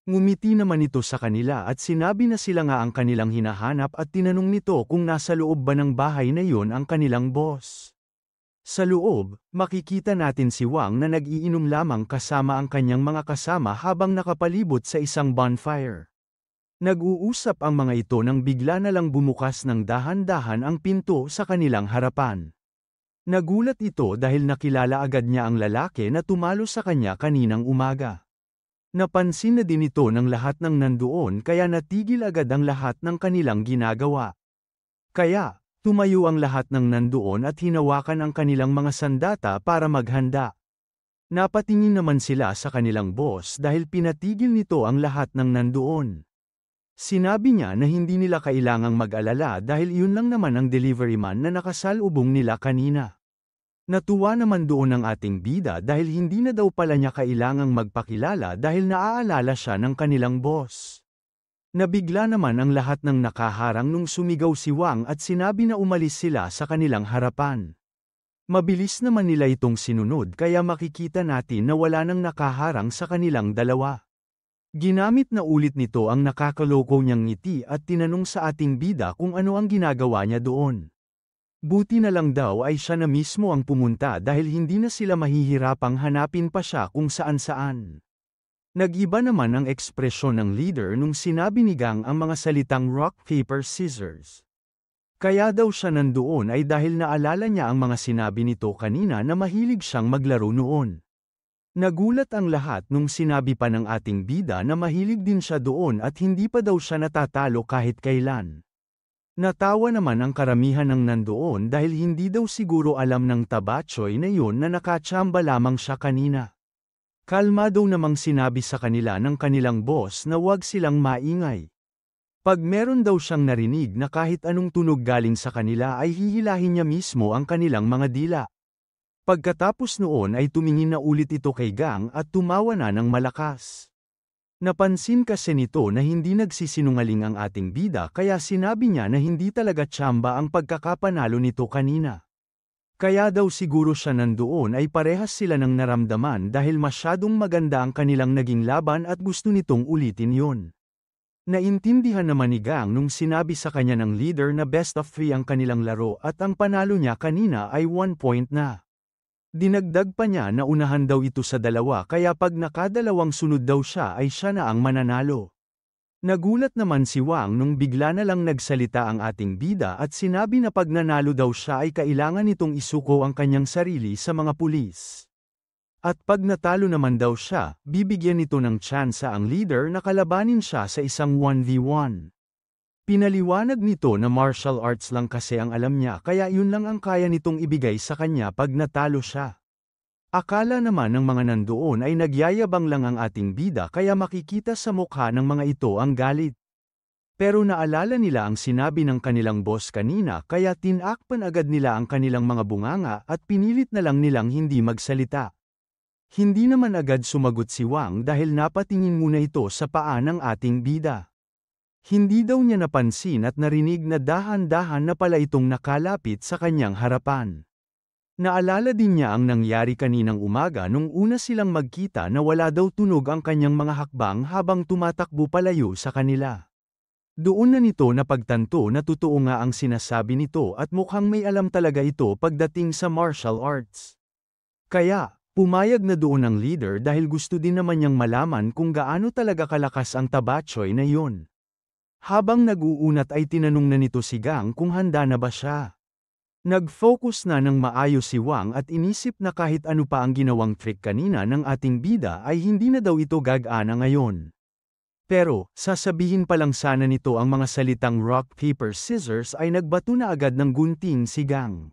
Ngumiti naman ito sa kanila at sinabi na sila nga ang kanilang hinahanap at tinanong nito kung nasa loob ba ng bahay na iyon ang kanilang boss. Sa loob, makikita natin si Wang na nag-iinom lamang kasama ang kanyang mga kasama habang nakapalibot sa isang bonfire. Nag-uusap ang mga ito nang bigla na lang bumukas ng dahan-dahan ang pinto sa kanilang harapan. Nagulat ito dahil nakilala agad niya ang lalaki na tumalo sa kanya kaninang umaga. Napansin na din ito ng lahat ng nandoon kaya natigil agad ang lahat ng kanilang ginagawa. Kaya, tumayo ang lahat ng nandoon at hinawakan ang kanilang mga sandata para maghanda. Napatingin naman sila sa kanilang boss dahil pinatigil nito ang lahat ng nandoon. Sinabi niya na hindi nila kailangang mag-alala dahil iyon lang naman ang delivery man na nakasalubong nila kanina. Natuwa naman doon ang ating bida dahil hindi na daw pala niya kailangang magpakilala dahil naaalala siya ng kanilang boss. Nabigla naman ang lahat ng nakaharang nung sumigaw si Wang at sinabi na umalis sila sa kanilang harapan. Mabilis naman nila itong sinunod kaya makikita natin na wala nang nakaharang sa kanilang dalawa. Ginamit na ulit nito ang nakakaloko niyang ngiti at tinanong sa ating bida kung ano ang ginagawa niya doon. Buti na lang daw ay siya na mismo ang pumunta dahil hindi na sila mahihirapang hanapin pa siya kung saan-saan. Nag-iba naman ang ekspresyon ng leader nung sinabi ni Gang ang mga salitang rock, paper, scissors. Kaya daw siya nandoon ay dahil naalala niya ang mga sinabi nito kanina na mahilig siyang maglaro noon. Nagulat ang lahat nung sinabi pa ng ating bida na mahilig din siya doon at hindi pa daw siya natatalo kahit kailan. Natawa naman ang karamihan ng nandoon dahil hindi daw siguro alam ng tabachoy na yun na nakatsamba lamang siya kanina. Kalmado namang sinabi sa kanila ng kanilang boss na huwag silang maingay. Pag meron daw siyang narinig na kahit anong tunog galing sa kanila ay hihilahin niya mismo ang kanilang mga dila. Pagkatapos noon ay tumingin na ulit ito kay Gang at tumawa na ng malakas. Napansin kasi nito na hindi nagsisinungaling ang ating bida kaya sinabi niya na hindi talaga tsamba ang pagkakapanalo nito kanina. Kaya daw siguro siya nandoon ay parehas sila ng naramdaman dahil masyadong maganda ang kanilang naging laban at gusto nitong ulitin yun. Naintindihan naman ni Gang nung sinabi sa kanya ng leader na best of 3 ang kanilang laro at ang panalo niya kanina ay 1 point na. Dinagdag pa niya na unahan daw ito sa 2 kaya pag nakadalawang sunod daw siya ay siya na ang mananalo. Nagulat naman si Wang nung bigla na lang nagsalita ang ating bida at sinabi na pag nanalo daw siya ay kailangan nitong isuko ang kanyang sarili sa mga pulis. At pag natalo naman daw siya, bibigyan nito ng tsansa ang leader na kalabanin siya sa isang 1v1. Pinaliwanag nito na martial arts lang kasi ang alam niya kaya yun lang ang kaya nitong ibigay sa kanya pag natalo siya. Akala naman ng mga nandoon ay nagyayabang lang ang ating bida kaya makikita sa mukha ng mga ito ang galit. Pero naalala nila ang sinabi ng kanilang boss kanina kaya tinakpan agad nila ang kanilang mga bunganga at pinilit na lang nilang hindi magsalita. Hindi naman agad sumagot si Wang dahil napatingin muna ito sa paa ng ating bida. Hindi daw niya napansin at narinig na dahan-dahan na pala itong nakalapit sa kanyang harapan. Naalala din niya ang nangyari kaninang umaga nung una silang magkita na wala daw tunog ang kanyang mga hakbang habang tumatakbo palayo sa kanila. Doon na nito napagtanto na totoo nga ang sinasabi nito at mukhang may alam talaga ito pagdating sa martial arts. Kaya, pumayag na doon ang leader dahil gusto din naman niyang malaman kung gaano talaga kalakas ang tabachoy na yun. Habang nag-uunat ay tinanong na nito si Gang kung handa na ba siya. Nag-focus na ng maayos si Wang at inisip na kahit ano pa ang ginawang trick kanina ng ating bida ay hindi na daw ito gagana ngayon. Pero, sasabihin pa lang sana nito ang mga salitang rock, paper, scissors ay nagbato na agad ng gunting si Gang.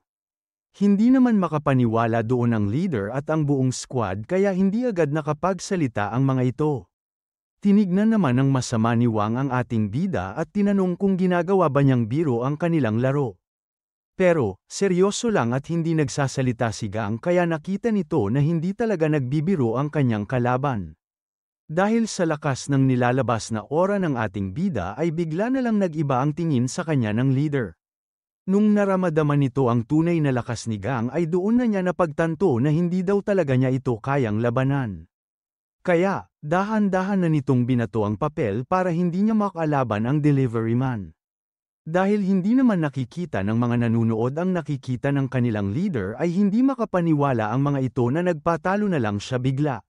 Hindi naman makapaniwala doon ang leader at ang buong squad kaya hindi agad nakapagsalita ang mga ito. Tinignan naman ng masama ni Wang ang ating bida at tinanong kung ginagawa ba niyang biro ang kanilang laro. Pero, seryoso lang at hindi nagsasalita si Gang kaya nakita nito na hindi talaga nagbibiro ang kanyang kalaban. Dahil sa lakas ng nilalabas na aura ng ating bida ay bigla na lang nag-iba ang tingin sa kanya ng leader. Nung naramdaman nito ang tunay na lakas ni Gang ay doon na niya napagtanto na hindi daw talaga niya ito kayang labanan. Kaya, dahan-dahan na nitong binato ang papel para hindi niya makalaban ang delivery man. Dahil hindi naman nakikita ng mga nanunood ang nakikita ng kanilang leader ay hindi makapaniwala ang mga ito na nagpatalo na lang siya bigla.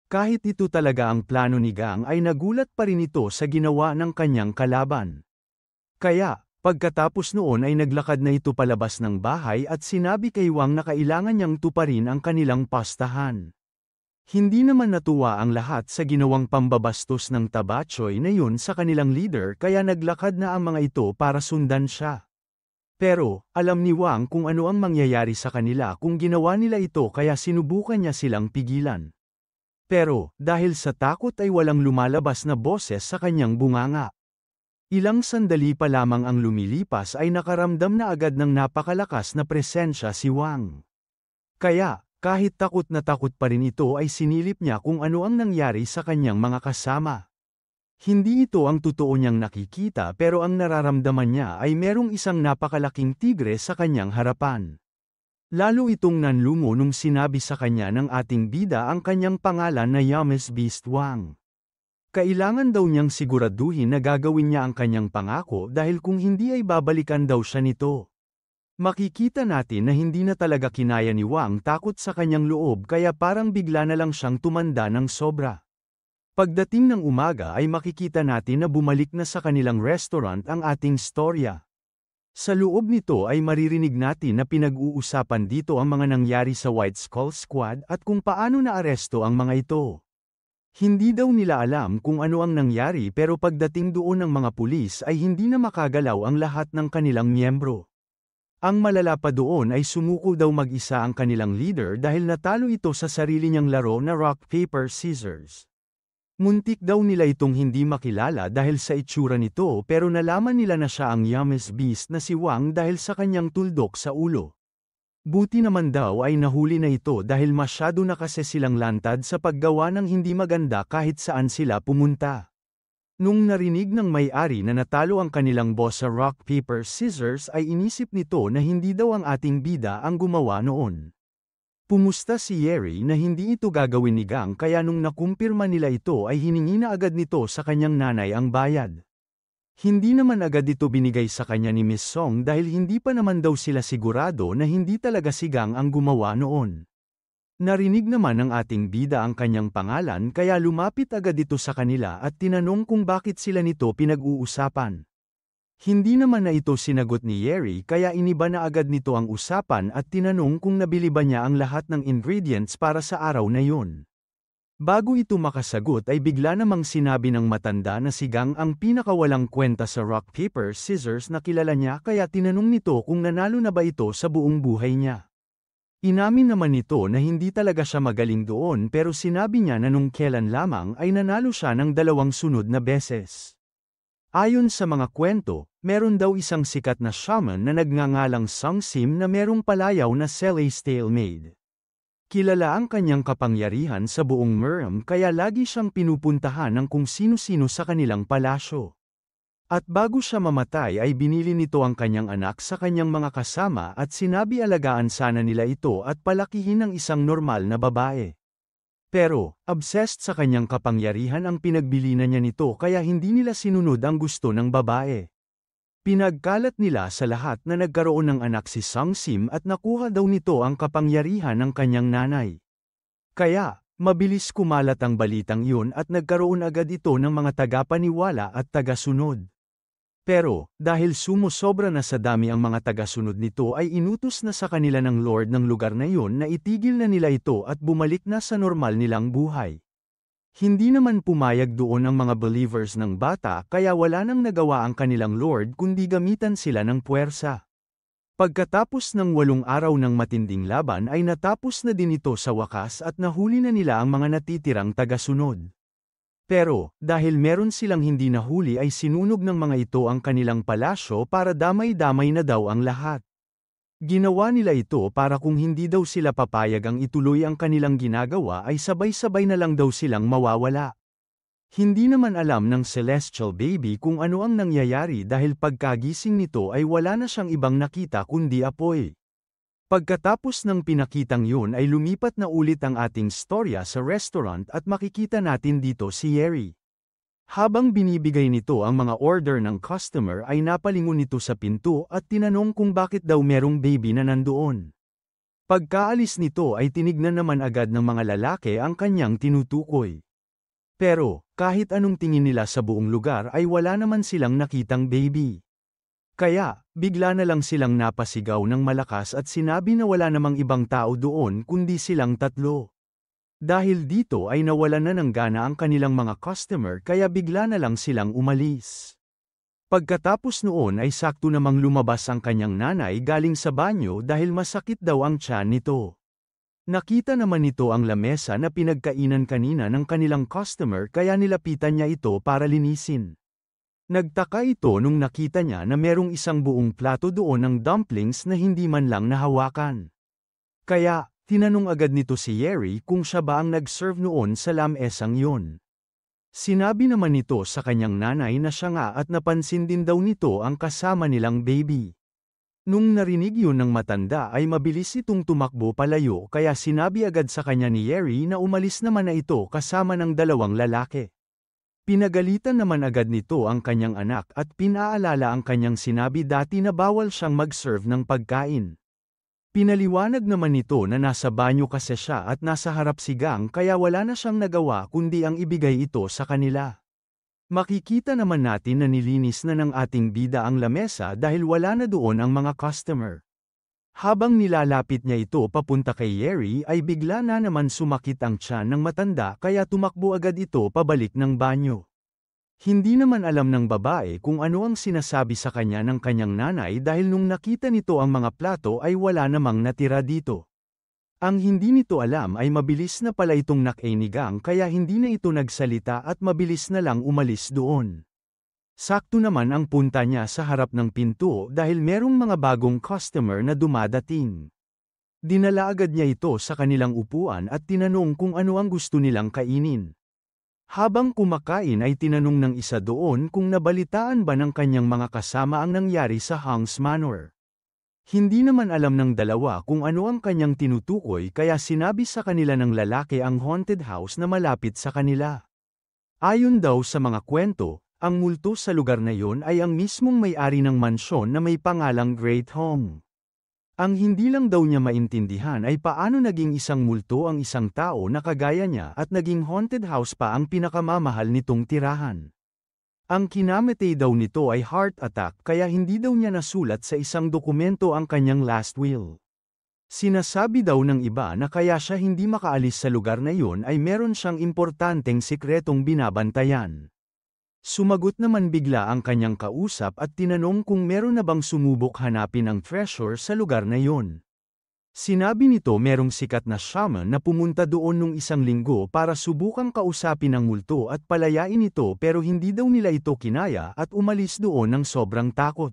Kahit ito talaga ang plano ni Gang ay nagulat pa rin ito sa ginawa ng kanyang kalaban. Kaya, pagkatapos noon ay naglakad na ito palabas ng bahay at sinabi kay Wang na kailangan niyang tuparin ang kanilang pastahan. Hindi naman natuwa ang lahat sa ginawang pambabastos ng tabachoy na yun sa kanilang leader kaya naglakad na ang mga ito para sundan siya. Pero, alam ni Wang kung ano ang mangyayari sa kanila kung ginawa nila ito kaya sinubukan niya silang pigilan. Pero, dahil sa takot ay walang lumalabas na boses sa kanyang bunganga. Ilang sandali pa lamang ang lumilipas ay nakaramdam na agad ng napakalakas na presensya si Wang. Kaya, kahit takot na takot pa rin ito ay sinilip niya kung ano ang nangyari sa kanyang mga kasama. Hindi ito ang totoo niyang nakikita pero ang nararamdaman niya ay merong isang napakalaking tigre sa kanyang harapan. Lalo itong nanlumo nung sinabi sa kanya ng ating bida ang kanyang pangalan na Yames Beast Wang. Kailangan daw niyang siguraduhin na gagawin niya ang kanyang pangako dahil kung hindi ay babalikan daw siya nito. Makikita natin na hindi na talaga kinaya ni Wang takot sa kanyang loob kaya parang bigla na lang siyang tumanda ng sobra. Pagdating ng umaga ay makikita natin na bumalik na sa kanilang restaurant ang ating storya. Sa loob nito ay maririnig natin na pinag-uusapan dito ang mga nangyari sa White Skull Squad at kung paano naaresto ang mga ito. Hindi daw nila alam kung ano ang nangyari pero pagdating doon ng mga pulis ay hindi na makagalaw ang lahat ng kanilang miyembro. Ang malala pa doon ay sumuko daw mag-isa ang kanilang leader dahil natalo ito sa sarili niyang laro na rock, paper, scissors. Muntik daw nila itong hindi makilala dahil sa itsura nito pero nalaman nila na siya ang Yames Beast na si Wang dahil sa kanyang tuldok sa ulo. Buti naman daw ay nahuli na ito dahil masyado na kasi silang lantad sa paggawa ng hindi maganda kahit saan sila pumunta. Nung narinig ng may-ari na natalo ang kanilang boss sa rock, paper, scissors ay inisip nito na hindi daw ang ating bida ang gumawa noon. Pumusta si Yeri na hindi ito gagawin ni Gang kaya nung nakumpirma nila ito ay hiningi na agad nito sa kanyang nanay ang bayad. Hindi naman agad ito binigay sa kanya ni Miss Song dahil hindi pa naman daw sila sigurado na hindi talaga si Gang ang gumawa noon. Narinig naman ng ating bida ang kanyang pangalan kaya lumapit agad ito sa kanila at tinanong kung bakit sila nito pinag-uusapan. Hindi naman na ito sinagot ni Yeri kaya iniba na agad nito ang usapan at tinanong kung nabili ba niya ang lahat ng ingredients para sa araw na yun. Bago ito makasagot ay bigla namang sinabi ng matanda na si Gang ang pinakawalang kwenta sa rock, paper, scissors na kilala niya kaya tinanong nito kung nanalo na ba ito sa buong buhay niya. Inamin naman nito na hindi talaga siya magaling doon pero sinabi niya na nung kailan lamang ay nanalo siya ng 2 sunod na beses. Ayon sa mga kwento, meron daw isang sikat na shaman na nagngangalang Sung Sim na merong palayaw na Celestial Maid. Kilala ang kanyang kapangyarihan sa buong Murm kaya lagi siyang pinupuntahan ng kung sino-sino sa kanilang palasyo. At bago siya mamatay ay binili nito ang kanyang anak sa kanyang mga kasama at sinabi alagaan sana nila ito at palakihin ng isang normal na babae. Pero, obsessed sa kanyang kapangyarihan ang pinagbili na niya nito kaya hindi nila sinunod ang gusto ng babae. Pinagkalat nila sa lahat na nagkaroon ng anak si Sung Sim at nakuha daw nito ang kapangyarihan ng kanyang nanay. Kaya, mabilis kumalat ang balitang iyon at nagkaroon agad ito ng mga tagapaniwala at tagasunod. Pero, dahil sumusobra na sa dami ang mga tagasunod nito ay inutos na sa kanila ng Lord ng lugar na iyon na itigil na nila ito at bumalik na sa normal nilang buhay. Hindi naman pumayag doon ang mga believers ng bata kaya wala nang nagawa ang kanilang Lord kundi gamitan sila ng puwersa. Pagkatapos ng 8 araw ng matinding laban ay natapos na din ito sa wakas at nahuli na nila ang mga natitirang tagasunod. Pero, dahil meron silang hindi nahuli ay sinunog ng mga ito ang kanilang palasyo para damay-damay na daw ang lahat. Ginawa nila ito para kung hindi daw sila papayag ang ituloy ang kanilang ginagawa ay sabay-sabay na lang daw silang mawawala. Hindi naman alam ng Celestial Baby kung ano ang nangyayari dahil pagkagising nito ay wala na siyang ibang nakita kundi apoy. Pagkatapos ng pinakitang yun ay lumipat na ulit ang ating storya sa restaurant at makikita natin dito si Yeri. Habang binibigay nito ang mga order ng customer ay napalingon nito sa pinto at tinanong kung bakit daw merong baby na nandoon. Pagkaalis nito ay tinignan naman agad ng mga lalaki ang kanyang tinutukoy. Pero, kahit anong tingin nila sa buong lugar ay wala naman silang nakitang baby. Kaya, bigla na lang silang napasigaw ng malakas at sinabi na wala namang ibang tao doon kundi silang 3. Dahil dito ay nawalan na ng gana ang kanilang mga customer kaya bigla na lang silang umalis. Pagkatapos noon ay sakto namang lumabas ang kanyang nanay galing sa banyo dahil masakit daw ang tiyan nito. Nakita naman nito ang lamesa na pinagkainan kanina ng kanilang customer kaya nilapitan niya ito para linisin. Nagtaka ito nung nakita niya na merong isang buong plato doon ng dumplings na hindi man lang nahawakan. Kaya, Tinanong agad nito si Yeri kung siya ba ang nag-serve noon sa lamesang yun. Sinabi naman nito sa kanyang nanay na siya nga at napansin din daw nito ang kasama nilang baby. Nung narinig yun ng matanda ay mabilis itong tumakbo palayo kaya sinabi agad sa kanya ni Yeri na umalis naman na ito kasama ng dalawang lalaki. Pinagalitan naman agad nito ang kanyang anak at pinaalala ang kanyang sinabi dati na bawal siyang mag-serve ng pagkain. Pinaliwanag naman nito na nasa banyo kasi siya at nasa harap si Gang kaya wala na siyang nagawa kundi ang ibigay ito sa kanila. Makikita naman natin na nilinis na ng ating bida ang lamesa dahil wala na doon ang mga customer. Habang nilalapit niya ito papunta kay Yeri ay bigla na naman sumakit ang tiyan ng matanda kaya tumakbo agad ito pabalik ng banyo. Hindi naman alam ng babae kung ano ang sinasabi sa kanya ng kanyang nanay dahil nung nakita nito ang mga plato ay wala namang natira dito. Ang hindi nito alam ay mabilis na pala itong nakainigang kaya hindi na ito nagsalita at mabilis na lang umalis doon. Sakto naman ang punta niya sa harap ng pinto dahil merong mga bagong customer na dumadating. Dinala agad niya ito sa kanilang upuan at tinanong kung ano ang gusto nilang kainin. Habang kumakain ay tinanong ng isa doon kung nabalitaan ba ng kanyang mga kasama ang nangyari sa Hang's Manor. Hindi naman alam ng dalawa kung ano ang kanyang tinutukoy kaya sinabi sa kanila ng lalaki ang haunted house na malapit sa kanila. Ayon daw sa mga kwento, ang multo sa lugar na yon ay ang mismong may-ari ng mansyon na may pangalang Great Hong. Ang hindi lang daw niya maintindihan ay paano naging isang multo ang isang tao na kagaya niya at naging haunted house pa ang pinakamamahal nitong tirahan. Ang kinamatay daw nito ay heart attack kaya hindi daw niya nasulat sa isang dokumento ang kanyang last will. Sinasabi daw ng iba na kaya siya hindi makaalis sa lugar na yon ay meron siyang importanteng sikretong binabantayan. Sumagot naman bigla ang kanyang kausap at tinanong kung meron na bang sumubok hanapin ang treasure sa lugar na yon. Sinabi nito merong sikat na shaman na pumunta doon nung isang linggo para subukang kausapin ang multo at palayain ito pero hindi daw nila ito kinaya at umalis doon ng sobrang takot.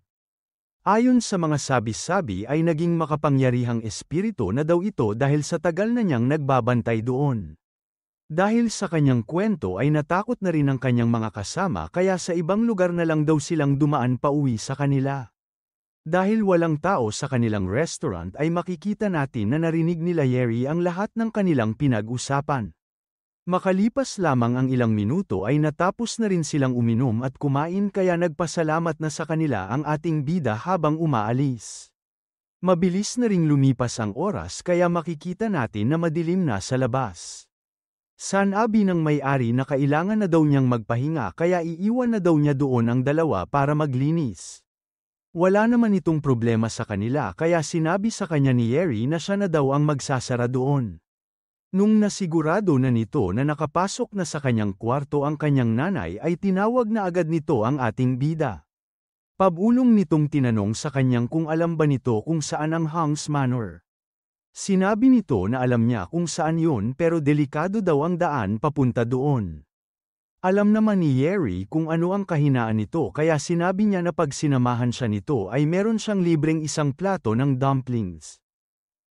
Ayon sa mga sabi-sabi ay naging makapangyarihang espiritu na daw ito dahil sa tagal na niyang nagbabantay doon. Dahil sa kanyang kwento ay natakot na rin ang kanyang mga kasama kaya sa ibang lugar na lang daw silang dumaan pauwi sa kanila. Dahil walang tao sa kanilang restaurant ay makikita natin na narinig nila Yeri ang lahat ng kanilang pinag-usapan. Makalipas lamang ang ilang minuto ay natapos na rin silang uminom at kumain kaya nagpasalamat na sa kanila ang ating bida habang umaalis. Mabilis na ring lumipas ang oras kaya makikita natin na madilim na sa labas. Sanabi ng may-ari na kailangan na daw niyang magpahinga kaya iiwan na daw niya doon ang dalawa para maglinis. Wala naman itong problema sa kanila kaya sinabi sa kanya ni Yeri na siya na daw ang magsasara doon. Nung nasigurado na nito na nakapasok na sa kanyang kwarto ang kanyang nanay ay tinawag na agad nito ang ating bida. Pabulong nitong tinanong sa kanyang kung alam ba nito kung saan ang Hang's Manor. Sinabi nito na alam niya kung saan yun pero delikado daw ang daan papunta doon. Alam naman ni Yeri kung ano ang kahinaan nito kaya sinabi niya na pag sinamahan siya nito ay meron siyang libreng isang plato ng dumplings.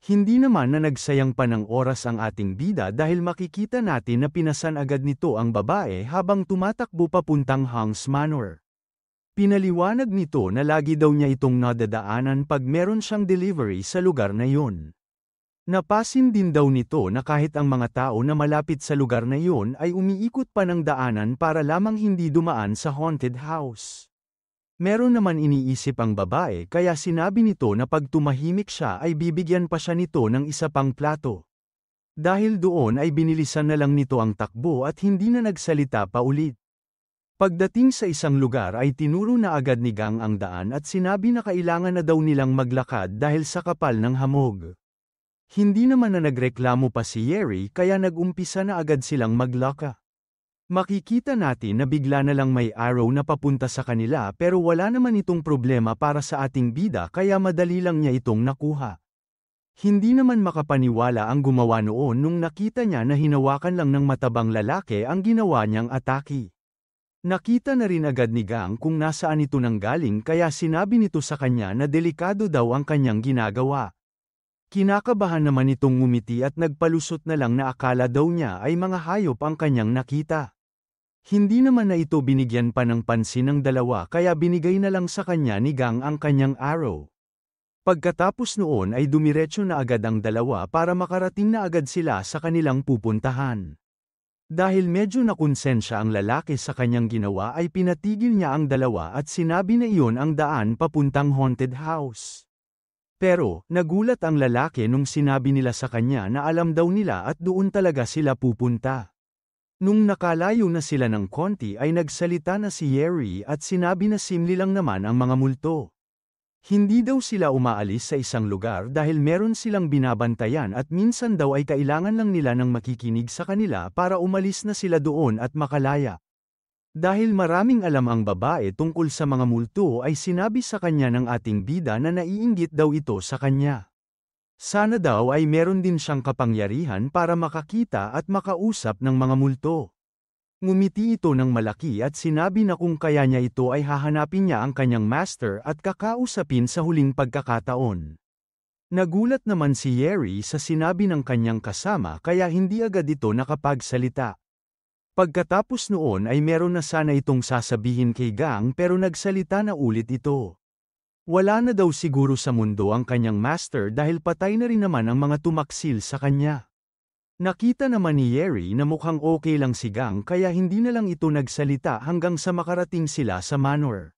Hindi naman na nagsayang pa ng oras ang ating bida dahil makikita natin na pinasan agad nito ang babae habang tumatakbo papuntang Hang's Manor. Pinaliwanag nito na lagi daw niya itong nadadaanan pag meron siyang delivery sa lugar na yun. Napasin din daw nito na kahit ang mga tao na malapit sa lugar na iyon ay umiikot pa ng daanan para lamang hindi dumaan sa haunted house. Meron naman iniisip ang babae kaya sinabi nito na pag tumahimik siya ay bibigyan pa siya nito ng isa pang plato. Dahil doon ay binilisan na lang nito ang takbo at hindi na nagsalita pa ulit. Pagdating sa isang lugar ay tinuro na agad ni Gang ang daan at sinabi na kailangan na daw nilang maglakad dahil sa kapal ng hamog. Hindi naman na nagreklamo pa si Yeri kaya nag-umpisa na agad silang maglaka. Makikita natin na bigla na lang may arrow na papunta sa kanila pero wala naman itong problema para sa ating bida kaya madali lang niya itong nakuha. Hindi naman makapaniwala ang gumawa noon nung nakita niya na hinawakan lang ng matabang lalaki ang ginawa niyang atake. Nakita na rin agad ni Gang kung nasaan ito nanggaling kaya sinabi nito sa kanya na delikado daw ang kanyang ginagawa. Kinakabahan naman itong ngumiti at nagpalusot na lang na akala daw niya ay mga hayop ang kanyang nakita. Hindi naman na ito binigyan pa ng pansin ng dalawa kaya binigay na lang sa kanya ni Gang ang kanyang arrow. Pagkatapos noon ay dumiretso na agad ang dalawa para makarating na agad sila sa kanilang pupuntahan. Dahil medyo nakonsensya ang lalaki sa kanyang ginawa ay pinatigil niya ang dalawa at sinabi na iyon ang daan papuntang haunted house. Pero, nagulat ang lalaki nung sinabi nila sa kanya na alam daw nila at doon talaga sila pupunta. Nung nakalayo na sila ng konti ay nagsalita na si Yeri at sinabi na simli lang naman ang mga multo. Hindi daw sila umaalis sa isang lugar dahil meron silang binabantayan at minsan daw ay kailangan lang nila ng makikinig sa kanila para umalis na sila doon at makalaya. Dahil maraming alam ang babae tungkol sa mga multo ay sinabi sa kanya ng ating bida na naiinggit daw ito sa kanya. Sana daw ay meron din siyang kapangyarihan para makakita at makausap ng mga multo. Ngumiti ito ng malaki at sinabi na kung kaya niya ito ay hahanapin niya ang kanyang master at kakausapin sa huling pagkakataon. Nagulat naman si Yeri sa sinabi ng kanyang kasama kaya hindi agad ito nakapagsalita. Pagkatapos noon ay meron na sana itong sasabihin kay Gang pero nagsalita na ulit ito. Wala na daw siguro sa mundo ang kanyang master dahil patay na rin naman ang mga tumaksil sa kanya. Nakita naman ni Yeri na mukhang okay lang si Gang kaya hindi na lang ito nagsalita hanggang sa makarating sila sa manor.